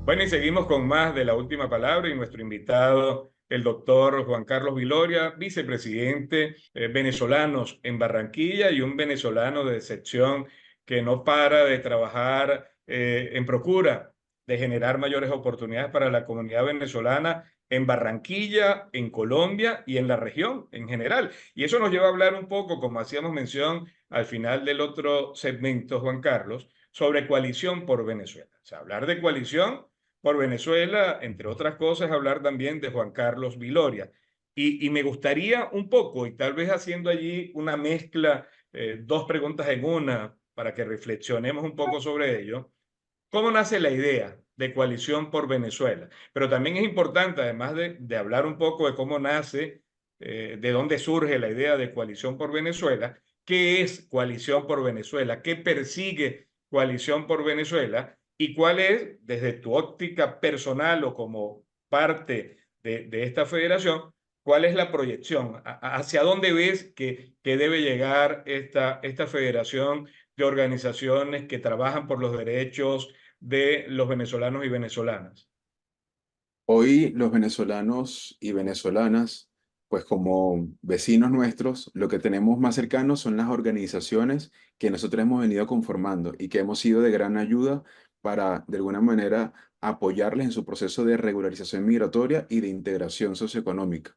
Bueno, y seguimos con más de La Última Palabra y nuestro invitado, el doctor Juan Carlos Viloria, vicepresidente venezolanos en Barranquilla y un venezolano de excepción que no para de trabajar en procura de generar mayores oportunidades para la comunidad venezolana en Barranquilla, en Colombia y en la región en general. Y eso nos lleva a hablar un poco, como hacíamos mención al final del otro segmento, Juan Carlos, sobre Coalición por Venezuela. O sea, hablar de Coalición por Venezuela, entre otras cosas, hablar también de Juan Carlos Viloria. Y me gustaría un poco, y tal vez haciendo allí una mezcla, dos preguntas en una, para que reflexionemos un poco sobre ello. ¿Cómo nace la idea de Coalición por Venezuela? Pero también es importante, además de hablar un poco de cómo nace, de dónde surge la idea de Coalición por Venezuela, ¿qué es Coalición por Venezuela? ¿Qué persigue Coalición por Venezuela? ¿Y cuál es, desde tu óptica personal o como parte de esta federación, cuál es la proyección? ¿Hacia dónde ves que debe llegar esta federación de organizaciones que trabajan por los derechos de los venezolanos y venezolanas? Hoy los venezolanos y venezolanas, pues como vecinos nuestros, lo que tenemos más cercano son las organizaciones que nosotros hemos venido conformando y que hemos sido de gran ayuda para, de alguna manera, apoyarles en su proceso de regularización migratoria y de integración socioeconómica.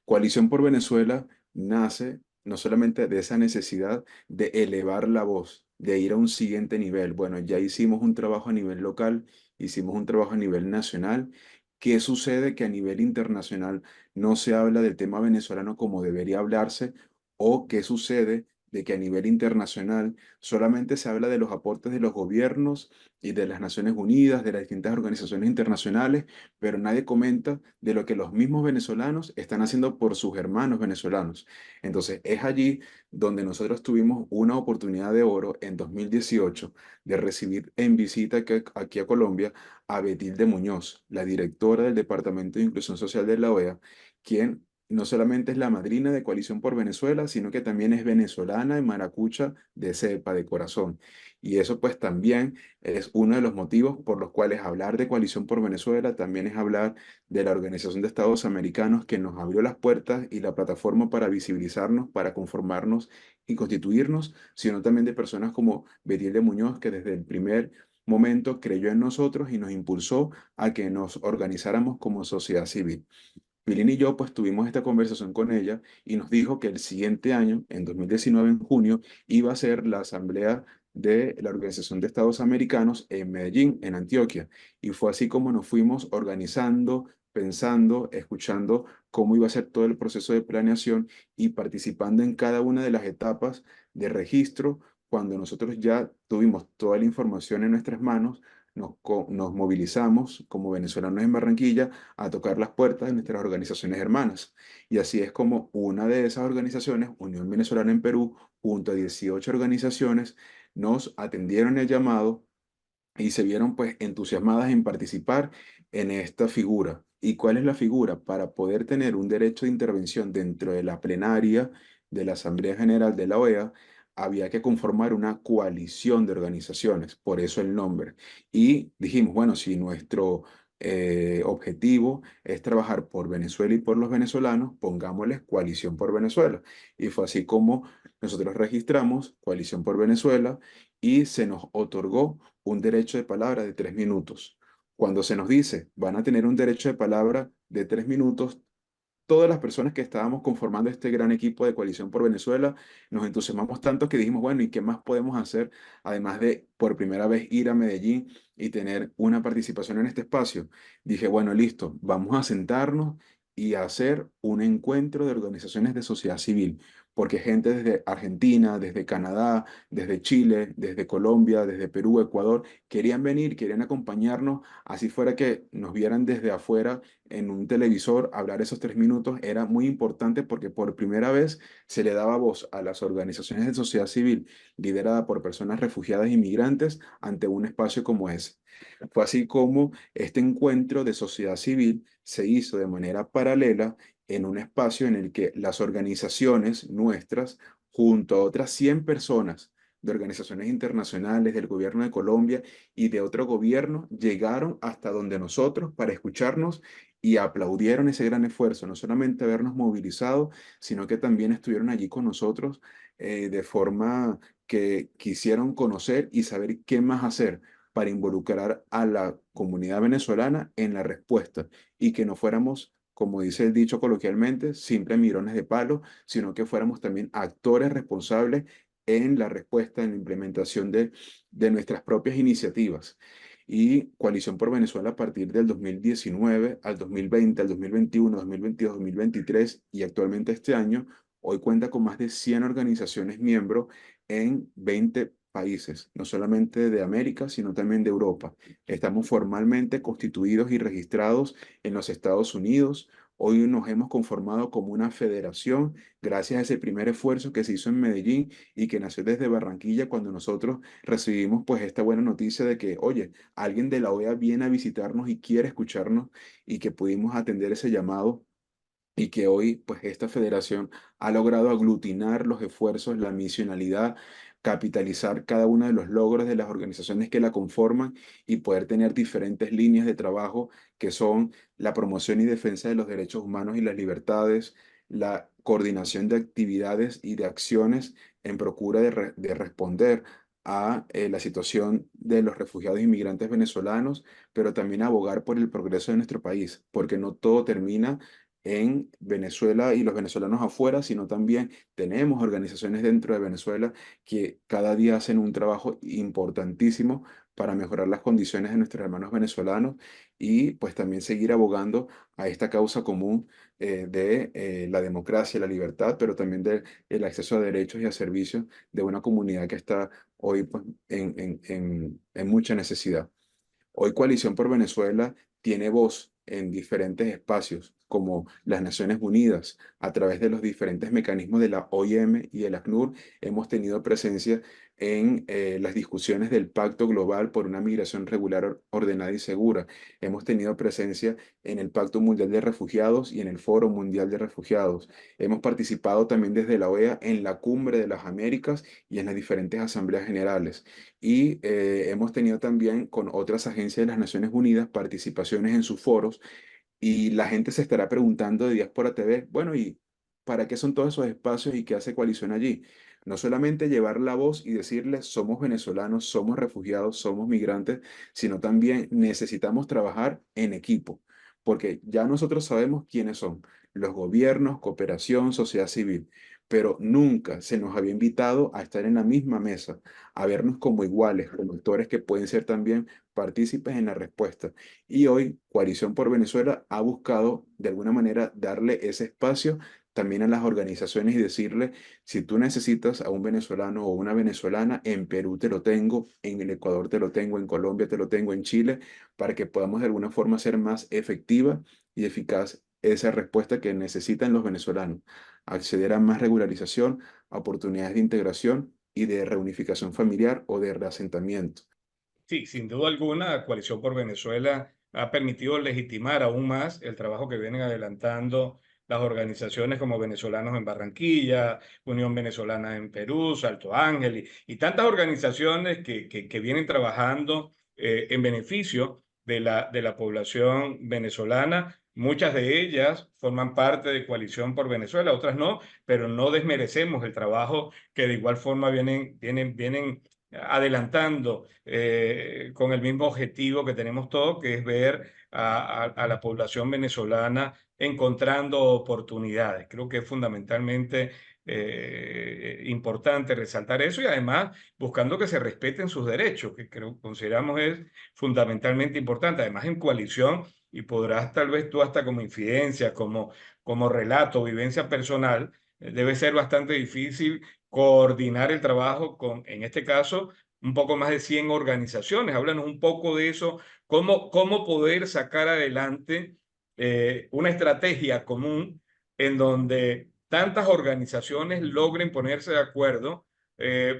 Coalición por Venezuela nace no solamente de esa necesidad de elevar la voz, de ir a un siguiente nivel. Bueno, ya hicimos un trabajo a nivel local, hicimos un trabajo a nivel nacional. ¿Qué sucede? Que a nivel internacional no se habla del tema venezolano como debería hablarse, o qué sucede de que a nivel internacional solamente se habla de los aportes de los gobiernos y de las Naciones Unidas, de las distintas organizaciones internacionales, pero nadie comenta de lo que los mismos venezolanos están haciendo por sus hermanos venezolanos. Entonces es allí donde nosotros tuvimos una oportunidad de oro en 2018 de recibir en visita aquí a Colombia a Betilde Muñoz, la directora del Departamento de Inclusión Social de la OEA, quien no solamente es la madrina de Coalición por Venezuela, sino que también es venezolana y maracucha de cepa, de corazón. Y eso pues también es uno de los motivos por los cuales hablar de Coalición por Venezuela también es hablar de la Organización de Estados Americanos, que nos abrió las puertas y la plataforma para visibilizarnos, para conformarnos y constituirnos, sino también de personas como Betilde Muñoz, que desde el primer momento creyó en nosotros y nos impulsó a que nos organizáramos como sociedad civil. Pilín y yo pues tuvimos esta conversación con ella y nos dijo que el siguiente año, en 2019, en junio, iba a ser la asamblea de la Organización de Estados Americanos en Medellín, en Antioquia. Y fue así como nos fuimos organizando, pensando, escuchando cómo iba a ser todo el proceso de planeación y participando en cada una de las etapas de registro. Cuando nosotros ya tuvimos toda la información en nuestras manos, nos movilizamos como venezolanos en Barranquilla a tocar las puertas de nuestras organizaciones hermanas. Y así es como una de esas organizaciones, Unión Venezolana en Perú, junto a 18 organizaciones, nos atendieron el llamado y se vieron pues entusiasmadas en participar en esta figura. ¿Y cuál es la figura? Para poder tener un derecho de intervención dentro de la plenaria de la Asamblea General de la OEA, había que conformar una coalición de organizaciones, por eso el nombre. Y dijimos, bueno, si nuestro objetivo es trabajar por Venezuela y por los venezolanos, pongámosles Coalición por Venezuela. Y fue así como nosotros registramos Coalición por Venezuela y se nos otorgó un derecho de palabra de 3 minutos. Cuando se nos dice, van a tener un derecho de palabra de 3 minutos, todas las personas que estábamos conformando este gran equipo de Coalición por Venezuela, nos entusiasmamos tanto que dijimos, bueno, ¿y qué más podemos hacer? Además de por primera vez ir a Medellín y tener una participación en este espacio. Dije, bueno, listo, vamos a sentarnos y a hacer un encuentro de organizaciones de sociedad civil, porque gente desde Argentina, desde Canadá, desde Chile, desde Colombia, desde Perú, Ecuador, querían venir, querían acompañarnos, así fuera que nos vieran desde afuera en un televisor, hablar esos 3 minutos era muy importante porque por primera vez se le daba voz a las organizaciones de sociedad civil lideradas por personas refugiadas e inmigrantes ante un espacio como ese. Fue así como este encuentro de sociedad civil se hizo de manera paralela en un espacio en el que las organizaciones nuestras, junto a otras 100 personas de organizaciones internacionales, del gobierno de Colombia y de otro gobierno, llegaron hasta donde nosotros para escucharnos y aplaudieron ese gran esfuerzo, no solamente habernos movilizado, sino que también estuvieron allí con nosotros de forma que quisieron conocer y saber qué más hacer para involucrar a la comunidad venezolana en la respuesta y que no fuéramos, como dice el dicho coloquialmente, simples mirones de palo, sino que fuéramos también actores responsables en la respuesta, en la implementación de nuestras propias iniciativas. Y Coalición por Venezuela a partir del 2019 al 2020, al 2021, 2022, 2023 y actualmente este año, hoy cuenta con más de 100 organizaciones miembros en 20 países, no solamente de América, sino también de Europa. Estamos formalmente constituidos y registrados en los Estados Unidos. Hoy nos hemos conformado como una federación gracias a ese primer esfuerzo que se hizo en Medellín y que nació desde Barranquilla cuando nosotros recibimos pues esta buena noticia de que, oye, alguien de la OEA viene a visitarnos y quiere escucharnos y que pudimos atender ese llamado y que hoy pues esta federación ha logrado aglutinar los esfuerzos, la misionalidad, capitalizar cada uno de los logros de las organizaciones que la conforman y poder tener diferentes líneas de trabajo que son la promoción y defensa de los derechos humanos y las libertades, la coordinación de actividades y de acciones en procura de responder a la situación de los refugiados e inmigrantes venezolanos, pero también abogar por el progreso de nuestro país, porque no todo termina en Venezuela y los venezolanos afuera, sino también tenemos organizaciones dentro de Venezuela que cada día hacen un trabajo importantísimo para mejorar las condiciones de nuestros hermanos venezolanos y pues también seguir abogando a esta causa común de la democracia, la libertad, pero también del acceso a derechos y a servicios de una comunidad que está hoy pues, en mucha necesidad. Hoy Coalición por Venezuela tiene voz en diferentes espacios, como las Naciones Unidas, a través de los diferentes mecanismos de la OIM y el ACNUR, hemos tenido presencia en las discusiones del Pacto Global por una Migración Regular, Ordenada y Segura. Hemos tenido presencia en el Pacto Mundial de Refugiados y en el Foro Mundial de Refugiados. Hemos participado también desde la OEA en la Cumbre de las Américas y en las diferentes asambleas generales. Y hemos tenido también con otras agencias de las Naciones Unidas participaciones en sus foros y la gente se estará preguntando de Diáspora TV, bueno, ¿y para qué son todos esos espacios y qué hace Coalición allí? No solamente llevar la voz y decirles somos venezolanos, somos refugiados, somos migrantes, sino también necesitamos trabajar en equipo, porque ya nosotros sabemos quiénes son los gobiernos, cooperación, sociedad civil, pero nunca se nos había invitado a estar en la misma mesa, a vernos como iguales, como actores que pueden ser también partícipes en la respuesta. Y hoy Coalición por Venezuela ha buscado de alguna manera darle ese espacio también a las organizaciones y decirle, si tú necesitas a un venezolano o una venezolana, en Perú te lo tengo, en el Ecuador te lo tengo, en Colombia te lo tengo, en Chile, para que podamos de alguna forma ser más efectiva y eficaz esa respuesta que necesitan los venezolanos, acceder a más regularización, a oportunidades de integración y de reunificación familiar o de reasentamiento. Sí, sin duda alguna, Coalición por Venezuela ha permitido legitimar aún más el trabajo que vienen adelantando las organizaciones como Venezolanos en Barranquilla, Unión Venezolana en Perú, Salto Ángel y tantas organizaciones que vienen trabajando en beneficio de la población venezolana. Muchas de ellas forman parte de Coalición por Venezuela, otras no, pero no desmerecemos el trabajo que de igual forma vienen adelantando con el mismo objetivo que tenemos todos, que es ver a la población venezolana encontrando oportunidades. Creo que es fundamentalmente importante resaltar eso y además buscando que se respeten sus derechos, que consideramos es fundamentalmente importante. Además, en coalición, y podrás tal vez tú hasta como infidencia, como relato, vivencia personal, debe ser bastante difícil coordinar el trabajo con, en este caso, un poco más de 100 organizaciones. Háblanos un poco de eso, cómo poder sacar adelante una estrategia común en donde tantas organizaciones logren ponerse de acuerdo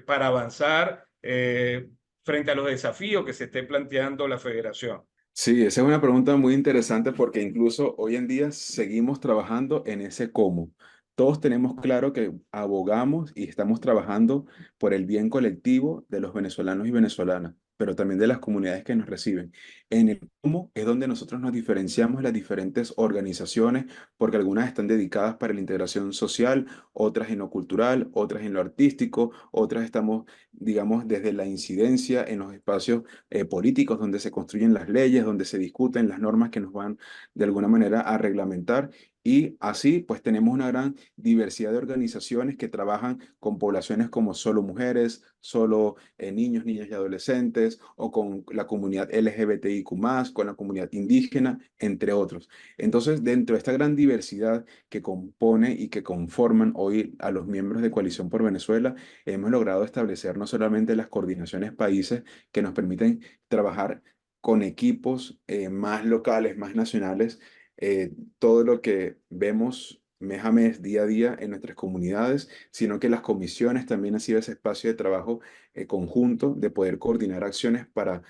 para avanzar frente a los desafíos que se esté planteando la federación. Sí, esa es una pregunta muy interesante porque incluso hoy en día seguimos trabajando en ese cómo. Todos tenemos claro que abogamos y estamos trabajando por el bien colectivo de los venezolanos y venezolanas, pero también de las comunidades que nos reciben. En el cómo es donde nosotros nos diferenciamos las diferentes organizaciones, porque algunas están dedicadas para la integración social, otras en lo cultural, otras en lo artístico, otras estamos, digamos, desde la incidencia en los espacios políticos donde se construyen las leyes, donde se discuten las normas que nos van de alguna manera a reglamentar. Y así, pues tenemos una gran diversidad de organizaciones que trabajan con poblaciones como solo mujeres, solo niños, niñas y adolescentes, o con la comunidad LGBTIQ+, con la comunidad indígena, entre otros. Entonces, dentro de esta gran diversidad que compone y que conforman hoy a los miembros de Coalición por Venezuela, hemos logrado establecer no solamente las coordinaciones países que nos permiten trabajar con equipos más locales, más nacionales, todo lo que vemos mes a mes, día a día en nuestras comunidades, sino que las comisiones también han sido ese espacio de trabajo conjunto de poder coordinar acciones para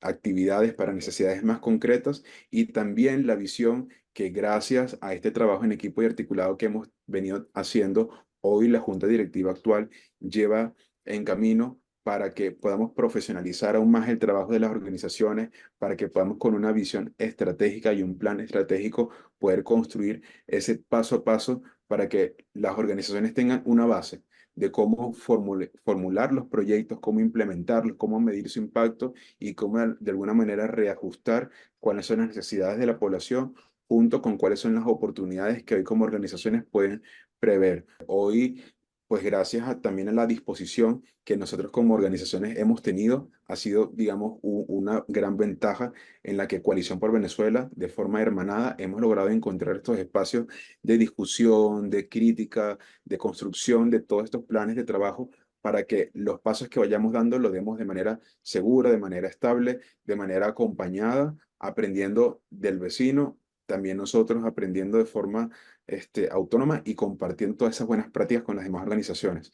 actividades, para necesidades más concretas y también la visión que gracias a este trabajo en equipo y articulado que hemos venido haciendo, hoy la Junta Directiva actual lleva en camino para que podamos profesionalizar aún más el trabajo de las organizaciones, para que podamos con una visión estratégica y un plan estratégico poder construir ese paso a paso para que las organizaciones tengan una base de cómo formular los proyectos, cómo implementarlos, cómo medir su impacto y cómo de alguna manera reajustar cuáles son las necesidades de la población junto con cuáles son las oportunidades que hoy como organizaciones pueden prever. Hoy pues gracias también a la disposición que nosotros como organizaciones hemos tenido, ha sido, digamos, una gran ventaja en la que Coalición por Venezuela, de forma hermanada, hemos logrado encontrar estos espacios de discusión, de crítica, de construcción de todos estos planes de trabajo para que los pasos que vayamos dando los demos de manera segura, de manera estable, de manera acompañada, aprendiendo del vecino, también nosotros aprendiendo de forma autónoma y compartiendo todas esas buenas prácticas con las demás organizaciones.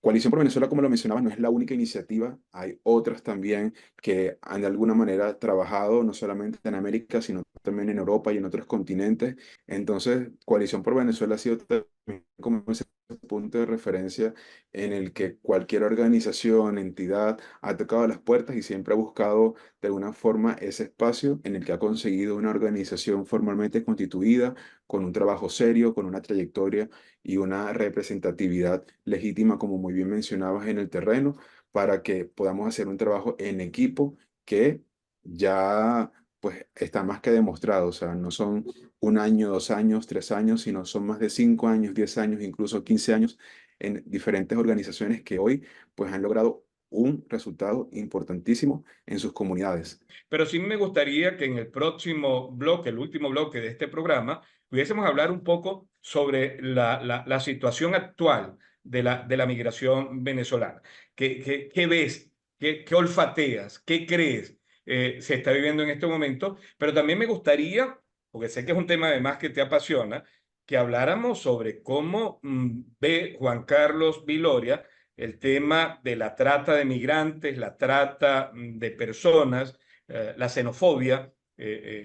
Coalición por Venezuela, como lo mencionaba, no es la única iniciativa. Hay otras también que han de alguna manera trabajado no solamente en América, sino también en Europa y en otros continentes. Entonces, Coalición por Venezuela ha sido también como ese punto de referencia en el que cualquier organización, entidad ha tocado las puertas y siempre ha buscado de alguna forma ese espacio en el que ha conseguido una organización formalmente constituida, con un trabajo serio, con una trayectoria y una representatividad legítima, como muy bien mencionabas, en el terreno, para que podamos hacer un trabajo en equipo que ya pues está más que demostrado. O sea, no son 1 año, 2 años, 3 años, sino son más de 5 años, 10 años, incluso 15 años en diferentes organizaciones que hoy pues han logrado un resultado importantísimo en sus comunidades. Pero sí me gustaría que en el próximo bloque, el último bloque de este programa, pudiésemos hablar un poco sobre la situación actual de la migración venezolana. ¿Qué ves? ¿Qué olfateas? ¿Qué crees se está viviendo en este momento? Pero también me gustaría, porque sé que es un tema además que te apasiona, que habláramos sobre cómo ve Juan Carlos Viloria el tema de la trata de migrantes, la trata de personas, la xenofobia,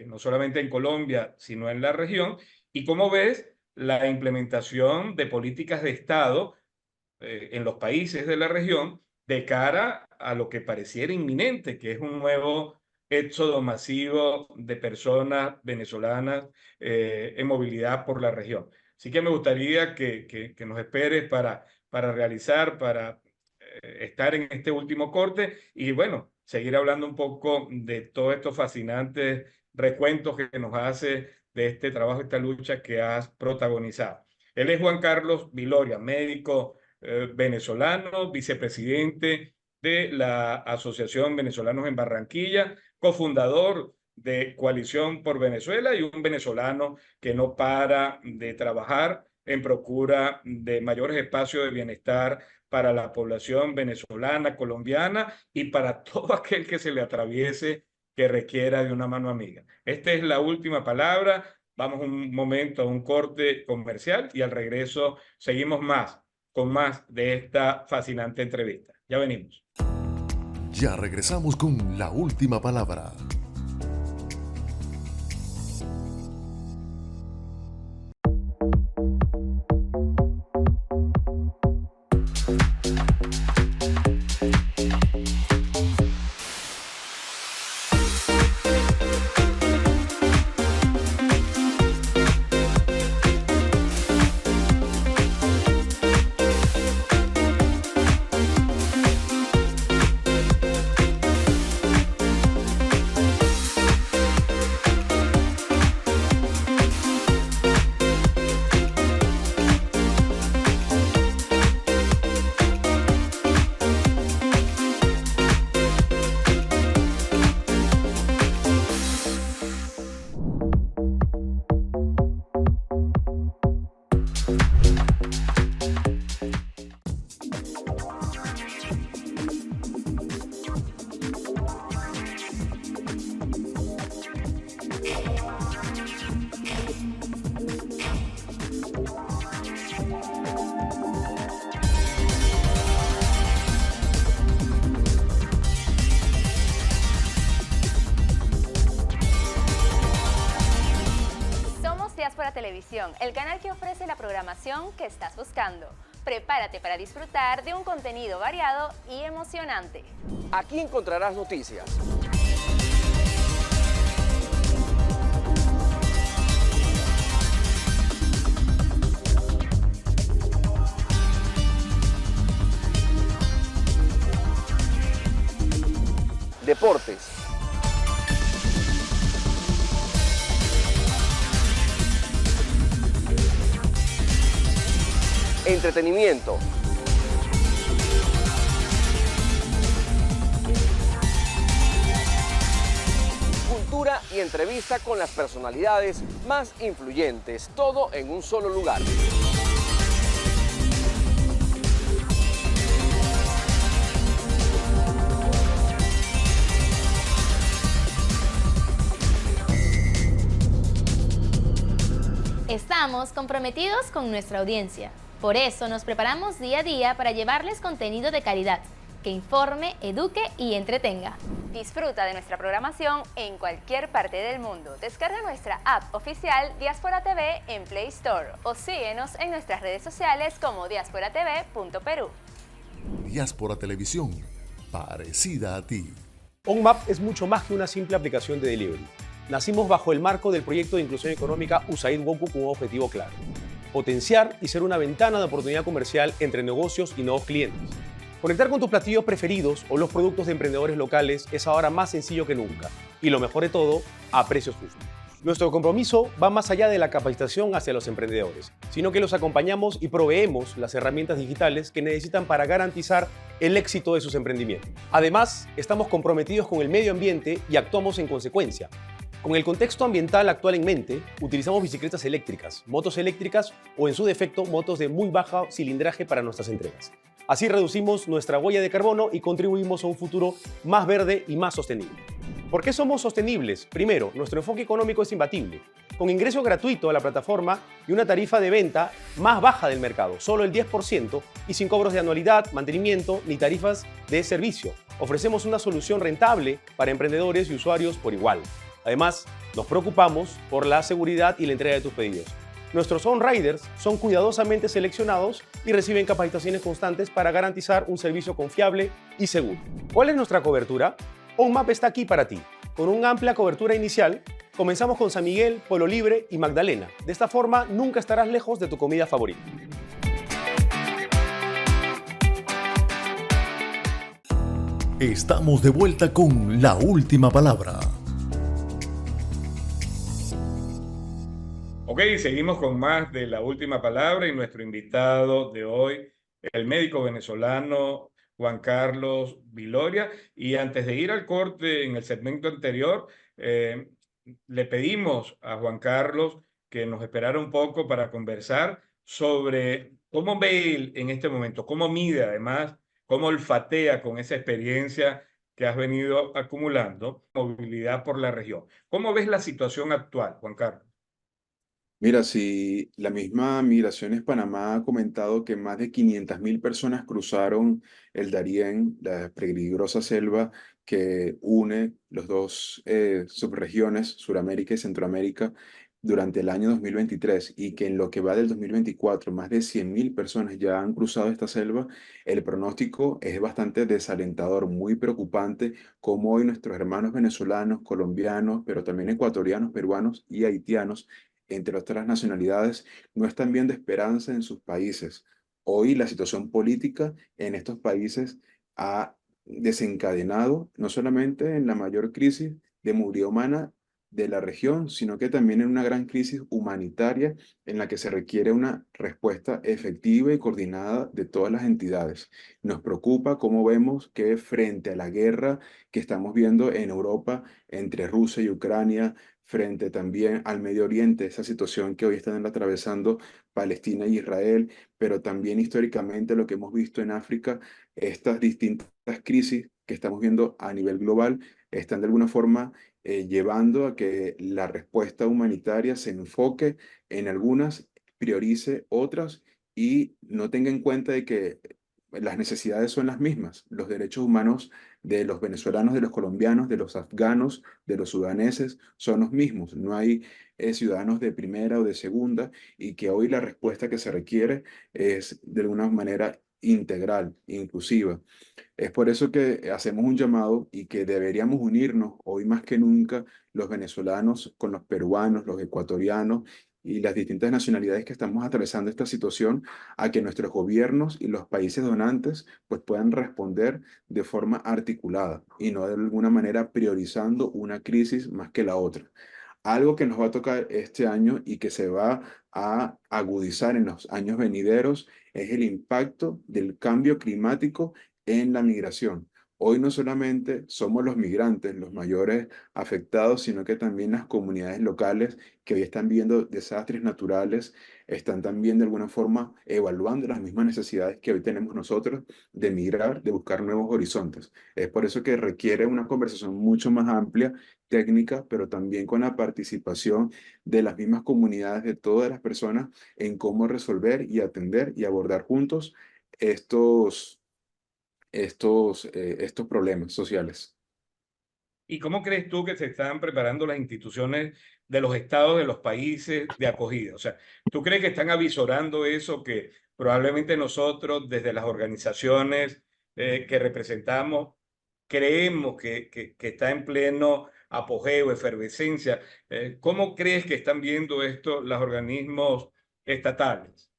no solamente en Colombia, sino en la región, y cómo ves la implementación de políticas de Estado en los países de la región de cara a lo que pareciera inminente, que es un nuevo éxodo masivo de personas venezolanas en movilidad por la región. Así que me gustaría que nos esperes para realizar, para estar en este último corte y bueno, seguir hablando un poco de todos estos fascinantes recuentos que nos hace de este trabajo, esta lucha que has protagonizado. Él es Juan Carlos Viloria, médico venezolano, vicepresidente de la Asociación Venezolanos en Barranquilla, cofundador de Coalición por Venezuela y un venezolano que no para de trabajar en procura de mayores espacios de bienestar para la población venezolana, colombiana y para todo aquel que se le atraviese que requiera de una mano amiga. Esta es la última palabra. Vamos un momento a un corte comercial y al regreso seguimos con más de esta fascinante entrevista. Ya venimos. Ya regresamos con la última palabra. Televisión, el canal que ofrece la programación que estás buscando. Prepárate para disfrutar de un contenido variado y emocionante. Aquí encontrarás noticias, deportes, entretenimiento, cultura y entrevista con las personalidades más influyentes, todo en un solo lugar. Estamos comprometidos con nuestra audiencia. Por eso nos preparamos día a día para llevarles contenido de calidad, que informe, eduque y entretenga. Disfruta de nuestra programación en cualquier parte del mundo. Descarga nuestra app oficial Diáspora TV en Play Store o síguenos en nuestras redes sociales como diasporatv.peru. Diáspora Televisión, parecida a ti. OnMap es mucho más que una simple aplicación de delivery. Nacimos bajo el marco del proyecto de inclusión económica USAID Woku con un objetivo claro: potenciar y ser una ventana de oportunidad comercial entre negocios y nuevos clientes. Conectar con tus platillos preferidos o los productos de emprendedores locales es ahora más sencillo que nunca. Y lo mejor de todo, a precios justos. Nuestro compromiso va más allá de la capacitación hacia los emprendedores, sino que los acompañamos y proveemos las herramientas digitales que necesitan para garantizar el éxito de sus emprendimientos. Además, estamos comprometidos con el medio ambiente y actuamos en consecuencia. Con el contexto ambiental actual en mente, utilizamos bicicletas eléctricas, motos eléctricas o, en su defecto, motos de muy baja cilindraje para nuestras entregas. Así reducimos nuestra huella de carbono y contribuimos a un futuro más verde y más sostenible. ¿Por qué somos sostenibles? Primero, nuestro enfoque económico es imbatible. Con ingreso gratuito a la plataforma y una tarifa de venta más baja del mercado, solo el 10%, y sin cobros de anualidad, mantenimiento ni tarifas de servicio. Ofrecemos una solución rentable para emprendedores y usuarios por igual. Además, nos preocupamos por la seguridad y la entrega de tus pedidos. Nuestros on-riders son cuidadosamente seleccionados y reciben capacitaciones constantes para garantizar un servicio confiable y seguro. ¿Cuál es nuestra cobertura? OnMap está aquí para ti. Con una amplia cobertura inicial, comenzamos con San Miguel, Pueblo Libre y Magdalena. De esta forma, nunca estarás lejos de tu comida favorita. Estamos de vuelta con La Última Palabra. Ok, seguimos con más de La Última Palabra y nuestro invitado de hoy, el médico venezolano Juan Carlos Viloria. Y antes de ir al corte en el segmento anterior, le pedimos a Juan Carlos que nos esperara un poco para conversar sobre cómo ve él en este momento, cómo mide además, cómo olfatea con esa experiencia que has venido acumulando, movilidad por la región. ¿Cómo ves la situación actual, Juan Carlos? Mira, si la misma Migraciones Panamá ha comentado que más de 500.000 personas cruzaron el Darién, la peligrosa selva que une los dos subregiones, Suramérica y Centroamérica, durante el año 2023, y que en lo que va del 2024 más de 100.000 personas ya han cruzado esta selva, el pronóstico es bastante desalentador, muy preocupante, como hoy nuestros hermanos venezolanos, colombianos, pero también ecuatorianos, peruanos y haitianos, entre otras nacionalidades, no están viendo esperanza en sus países. Hoy la situación política en estos países ha desencadenado no solamente en la mayor crisis de movilidad humana de la región, sino que también en una gran crisis humanitaria en la que se requiere una respuesta efectiva y coordinada de todas las entidades. Nos preocupa cómo vemos que frente a la guerra que estamos viendo en Europa entre Rusia y Ucrania, frente también al Medio Oriente, esa situación que hoy están atravesando Palestina y Israel, pero también históricamente lo que hemos visto en África, estas distintas crisis que estamos viendo a nivel global, están de alguna forma llevando a que la respuesta humanitaria se enfoque en algunas, priorice otras y no tenga en cuenta de que las necesidades son las mismas. Los derechos humanos de los venezolanos, de los colombianos, de los afganos, de los sudaneses son los mismos. No hay ciudadanos de primera o de segunda, y que hoy la respuesta que se requiere es de alguna manera integral, inclusiva. Es por eso que hacemos un llamado y que deberíamos unirnos hoy más que nunca los venezolanos con los peruanos, los ecuatorianos y las distintas nacionalidades que estamos atravesando esta situación, a que nuestros gobiernos y los países donantes pues puedan responder de forma articulada y no de alguna manera priorizando una crisis más que la otra. Algo que nos va a tocar este año y que se va a agudizar en los años venideros es el impacto del cambio climático en la migración. Hoy no solamente somos los migrantes los mayores afectados, sino que también las comunidades locales que hoy están viendo desastres naturales, están también de alguna forma evaluando las mismas necesidades que hoy tenemos nosotros de migrar, de buscar nuevos horizontes. Es por eso que requiere una conversación mucho más amplia, técnica, pero también con la participación de las mismas comunidades, de todas las personas, en cómo resolver y atender y abordar juntos estos problemas sociales. ¿Y cómo crees tú que se están preparando las instituciones de los estados de los países de acogida? O sea, ¿tú crees que están avisorando eso que probablemente nosotros desde las organizaciones que representamos creemos que está en pleno apogeo, efervescencia? ¿Cómo crees que están viendo esto los organismos estatales?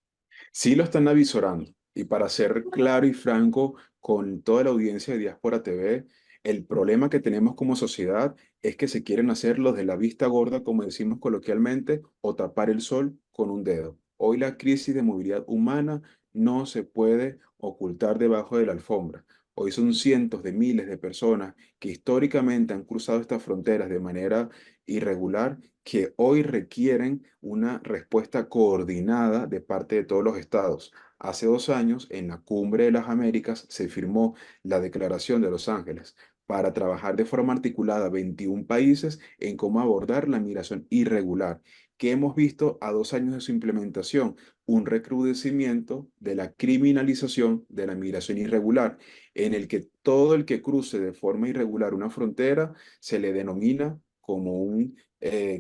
Sí lo están avisorando. Y para ser claro y franco con toda la audiencia de Diáspora TV, el problema que tenemos como sociedad es que se quieren hacer los de la vista gorda, como decimos coloquialmente, o tapar el sol con un dedo. Hoy la crisis de movilidad humana no se puede ocultar debajo de la alfombra. Hoy son cientos de miles de personas que históricamente han cruzado estas fronteras de manera irregular, que hoy requieren una respuesta coordinada de parte de todos los estados. Hace 2 años, en la Cumbre de las Américas, se firmó la Declaración de Los Ángeles para trabajar de forma articulada 21 países en cómo abordar la migración irregular. ¿Qué hemos visto a 2 años de su implementación? Un recrudecimiento de la criminalización de la migración irregular, en el que todo el que cruce de forma irregular una frontera se le denomina como un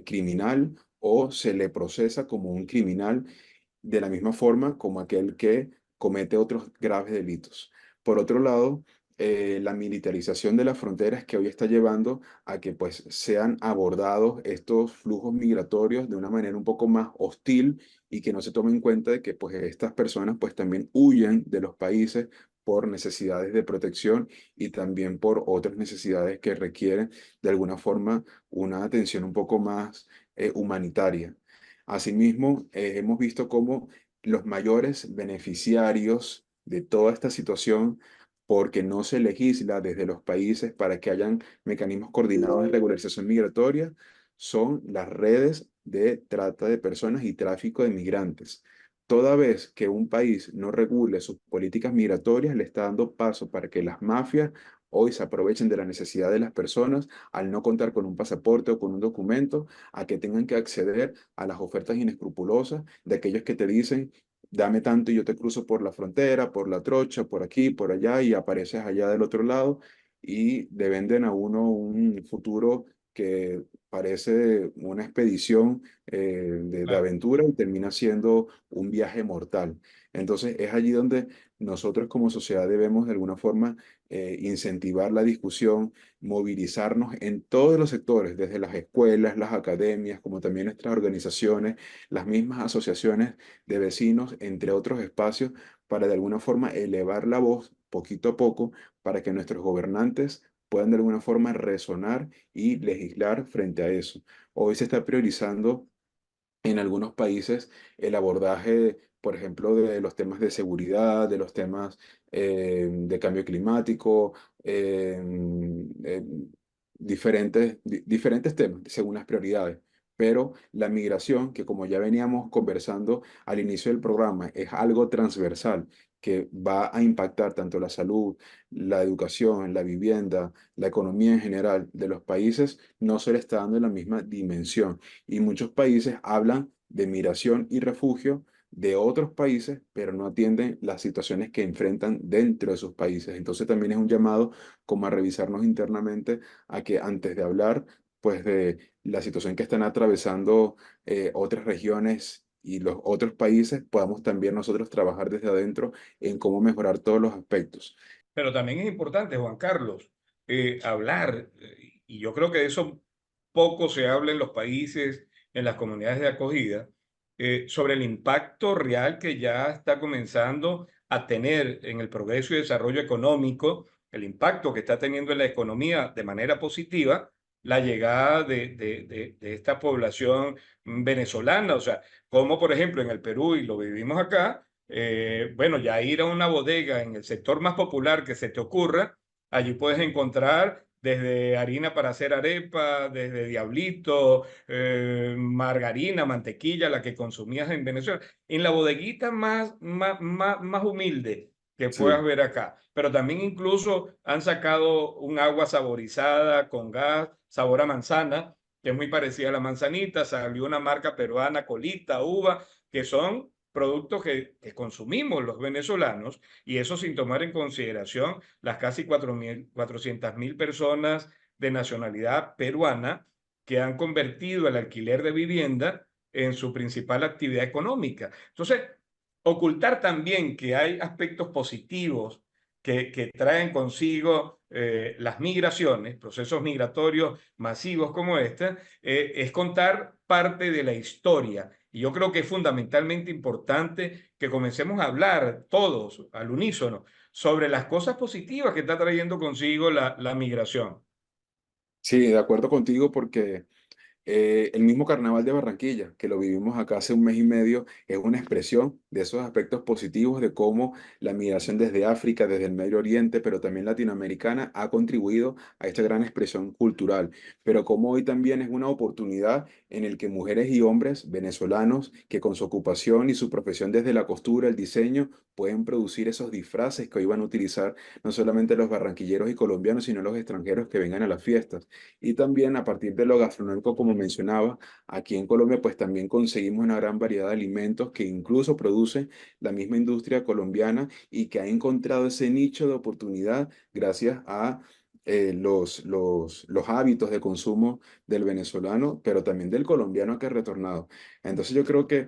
criminal o se le procesa como un criminal de la misma forma como aquel que comete otros graves delitos. Por otro lado, la militarización de las fronteras que hoy está llevando a que pues sean abordados estos flujos migratorios de una manera un poco más hostil y que no se tome en cuenta de que pues estas personas pues también huyen de los países por necesidades de protección y también por otras necesidades que requieren de alguna forma una atención un poco más humanitaria. Asimismo, hemos visto cómo los mayores beneficiarios de toda esta situación, porque no se legisla desde los países para que hayan mecanismos coordinados de regularización migratoria, son las redes de trata de personas y tráfico de migrantes. Toda vez que un país no regule sus políticas migratorias, le está dando paso para que las mafias hoy se aprovechen de la necesidad de las personas al no contar con un pasaporte o con un documento, a que tengan que acceder a las ofertas inescrupulosas de aquellos que te dicen, dame tanto y yo te cruzo por la frontera, por la trocha, por aquí, por allá, y apareces allá del otro lado y le venden a uno un futuro que parece una expedición de Claro. aventura y termina siendo un viaje mortal. Entonces es allí donde nosotros como sociedad debemos de alguna forma incentivar la discusión, movilizarnos en todos los sectores, desde las escuelas, las academias, como también nuestras organizaciones, las mismas asociaciones de vecinos, entre otros espacios, para de alguna forma elevar la voz poquito a poco para que nuestros gobernantes puedan de alguna forma resonar y legislar frente a eso. Hoy se está priorizando en algunos países el abordaje, por ejemplo, de los temas de seguridad, de los temas de cambio climático, eh, diferentes temas según las prioridades. Pero la migración, que como ya veníamos conversando al inicio del programa, es algo transversal que va a impactar tanto la salud, la educación, la vivienda, la economía en general de los países, no se le está dando la misma dimensión. Y muchos países hablan de migración y refugio de otros países, pero no atienden las situaciones que enfrentan dentro de sus países. Entonces también es un llamado como a revisarnos internamente, a que antes de hablar pues de la situación que están atravesando otras regiones y los otros países, podamos también nosotros trabajar desde adentro en cómo mejorar todos los aspectos. Pero también es importante, Juan Carlos, hablar, y yo creo que de eso poco se habla en los países, en las comunidades de acogida, sobre el impacto real que ya está comenzando a tener en el progreso y desarrollo económico, el impacto que está teniendo en la economía de manera positiva, la llegada de esta población venezolana. O sea, como por ejemplo en el Perú, y lo vivimos acá, bueno, ya ir a una bodega en el sector más popular que se te ocurra, allí puedes encontrar desde harina para hacer arepa, desde diablito, margarina, mantequilla, la que consumías en Venezuela, en la bodeguita más humilde que puedas Sí. ver acá. Pero también incluso han sacado un agua saborizada con gas, sabor a manzana, que es muy parecida a la manzanita. Salió una marca peruana, Colita, Uva, que son productos que consumimos los venezolanos, y eso sin tomar en consideración las casi 400.000 personas de nacionalidad peruana que han convertido el alquiler de vivienda en su principal actividad económica. Entonces, ocultar también que hay aspectos positivos que traen consigo las migraciones, procesos migratorios masivos como este, es contar parte de la historia. Y yo creo que es fundamentalmente importante que comencemos a hablar todos al unísono sobre las cosas positivas que está trayendo consigo la migración. Sí, de acuerdo contigo porque el mismo Carnaval de Barranquilla, que lo vivimos acá hace un mes y medio, es una expresión de esos aspectos positivos de cómo la migración desde África, desde el Medio Oriente, pero también latinoamericana, ha contribuido a esta gran expresión cultural. Pero como hoy también es una oportunidad en el que mujeres y hombres venezolanos que con su ocupación y su profesión desde la costura, el diseño, pueden producir esos disfraces que hoy van a utilizar no solamente los barranquilleros y colombianos, sino los extranjeros que vengan a las fiestas. Y también a partir de lo gastronómico, como mencionaba, aquí en Colombia pues también conseguimos una gran variedad de alimentos que incluso produce la misma industria colombiana y que ha encontrado ese nicho de oportunidad gracias a los hábitos de consumo del venezolano, pero también del colombiano que ha retornado. Entonces yo creo que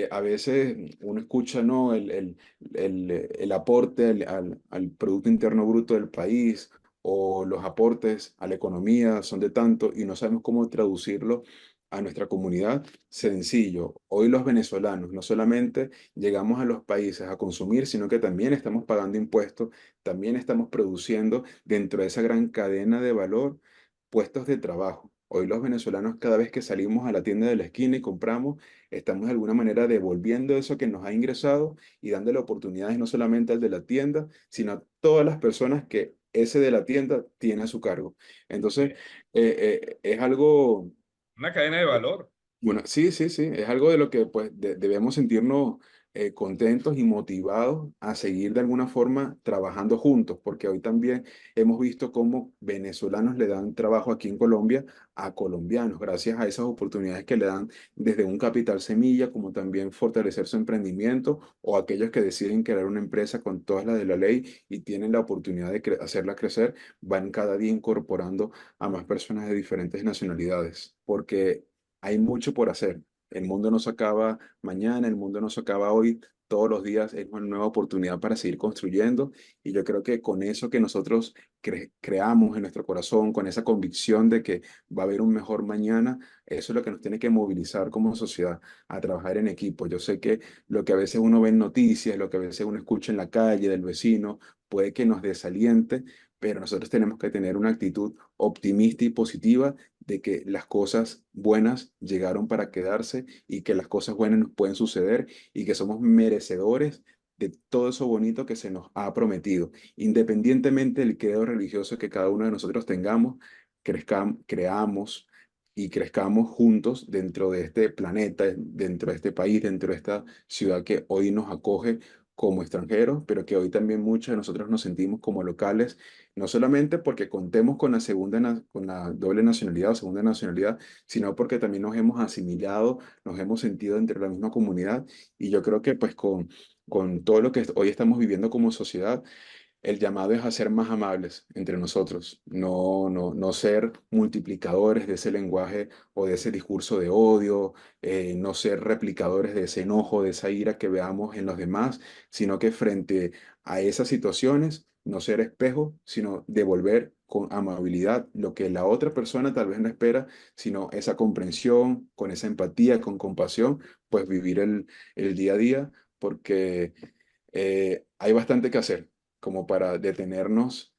a veces uno escucha, ¿no? El aporte al Producto Interno Bruto del país o los aportes a la economía son de tanto y no sabemos cómo traducirlo a nuestra comunidad. Sencillo, hoy los venezolanos no solamente llegamos a los países a consumir, sino que también estamos pagando impuestos, también estamos produciendo dentro de esa gran cadena de valor puestos de trabajo. Hoy los venezolanos cada vez que salimos a la tienda de la esquina y compramos, estamos de alguna manera devolviendo eso que nos ha ingresado y dándole oportunidades no solamente al de la tienda, sino a todas las personas que ese de la tienda tiene a su cargo. Entonces, es algo, Una cadena de valor. bueno, sí, sí, sí, es algo de lo que pues debemos sentirnos contentos y motivados a seguir de alguna forma trabajando juntos, porque hoy también hemos visto cómo venezolanos le dan trabajo aquí en Colombia a colombianos, gracias a esas oportunidades que le dan desde un capital semilla, como también fortalecer su emprendimiento, o aquellos que deciden crear una empresa con todas las de la ley y tienen la oportunidad de hacerla crecer, van cada día incorporando a más personas de diferentes nacionalidades, porque hay mucho por hacer. El mundo no se acaba mañana, el mundo no se acaba hoy. Todos los días es una nueva oportunidad para seguir construyendo. Y yo creo que con eso que nosotros creamos en nuestro corazón, con esa convicción de que va a haber un mejor mañana, eso es lo que nos tiene que movilizar como sociedad a trabajar en equipo. Yo sé que lo que a veces uno ve en noticias, lo que a veces uno escucha en la calle del vecino, puede que nos desaliente, pero nosotros tenemos que tener una actitud optimista y positiva de que las cosas buenas llegaron para quedarse y que las cosas buenas nos pueden suceder y que somos merecedores de todo eso bonito que se nos ha prometido. Independientemente del credo religioso que cada uno de nosotros tengamos, creamos y crezcamos juntos dentro de este planeta, dentro de este país, dentro de esta ciudad que hoy nos acoge como extranjeros, pero que hoy también muchos de nosotros nos sentimos como locales, no solamente porque contemos con con la doble nacionalidad o segunda nacionalidad, sino porque también nos hemos asimilado, nos hemos sentido entre la misma comunidad y yo creo que pues con todo lo que hoy estamos viviendo como sociedad, el llamado es a ser más amables entre nosotros, no ser multiplicadores de ese lenguaje o de ese discurso de odio, no ser replicadores de ese enojo, de esa ira que veamos en los demás, sino que frente a esas situaciones, no ser espejo, sino devolver con amabilidad lo que la otra persona tal vez no espera, sino esa comprensión, con esa empatía, con compasión, pues vivir el día a día, porque hay bastante que hacer como para detenernos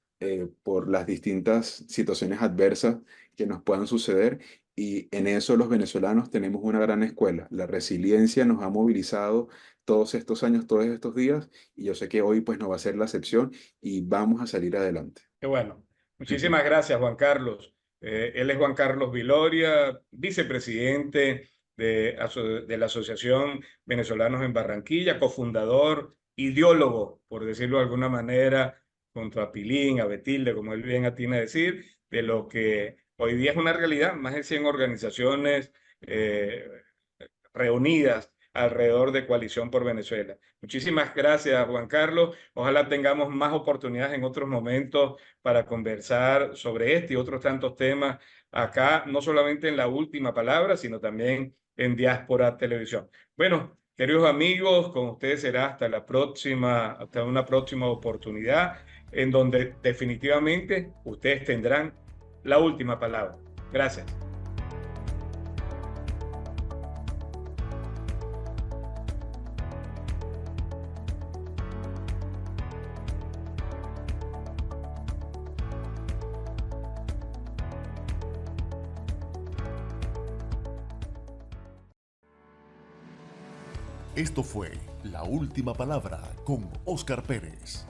por las distintas situaciones adversas que nos puedan suceder. Y en eso los venezolanos tenemos una gran escuela. La resiliencia nos ha movilizado todos estos años, todos estos días, y yo sé que hoy pues no va a ser la excepción y vamos a salir adelante. Qué bueno. Muchísimas gracias, Juan Carlos. Él es Juan Carlos Viloria, vicepresidente de la Asociación Venezolanos en Barranquilla, cofundador, ideólogo, por decirlo de alguna manera, junto a Pilín, a Betilde, como él bien atina a decir, de lo que hoy día es una realidad, más de 100 organizaciones reunidas alrededor de Coalición por Venezuela. Muchísimas gracias, Juan Carlos. Ojalá tengamos más oportunidades en otros momentos para conversar sobre este y otros tantos temas acá, no solamente en La Última Palabra, sino también en Diáspora Televisión. Bueno, queridos amigos, con ustedes será hasta una próxima oportunidad en donde definitivamente ustedes tendrán la última palabra. Gracias. Esto fue La Última Palabra con Óscar Pérez.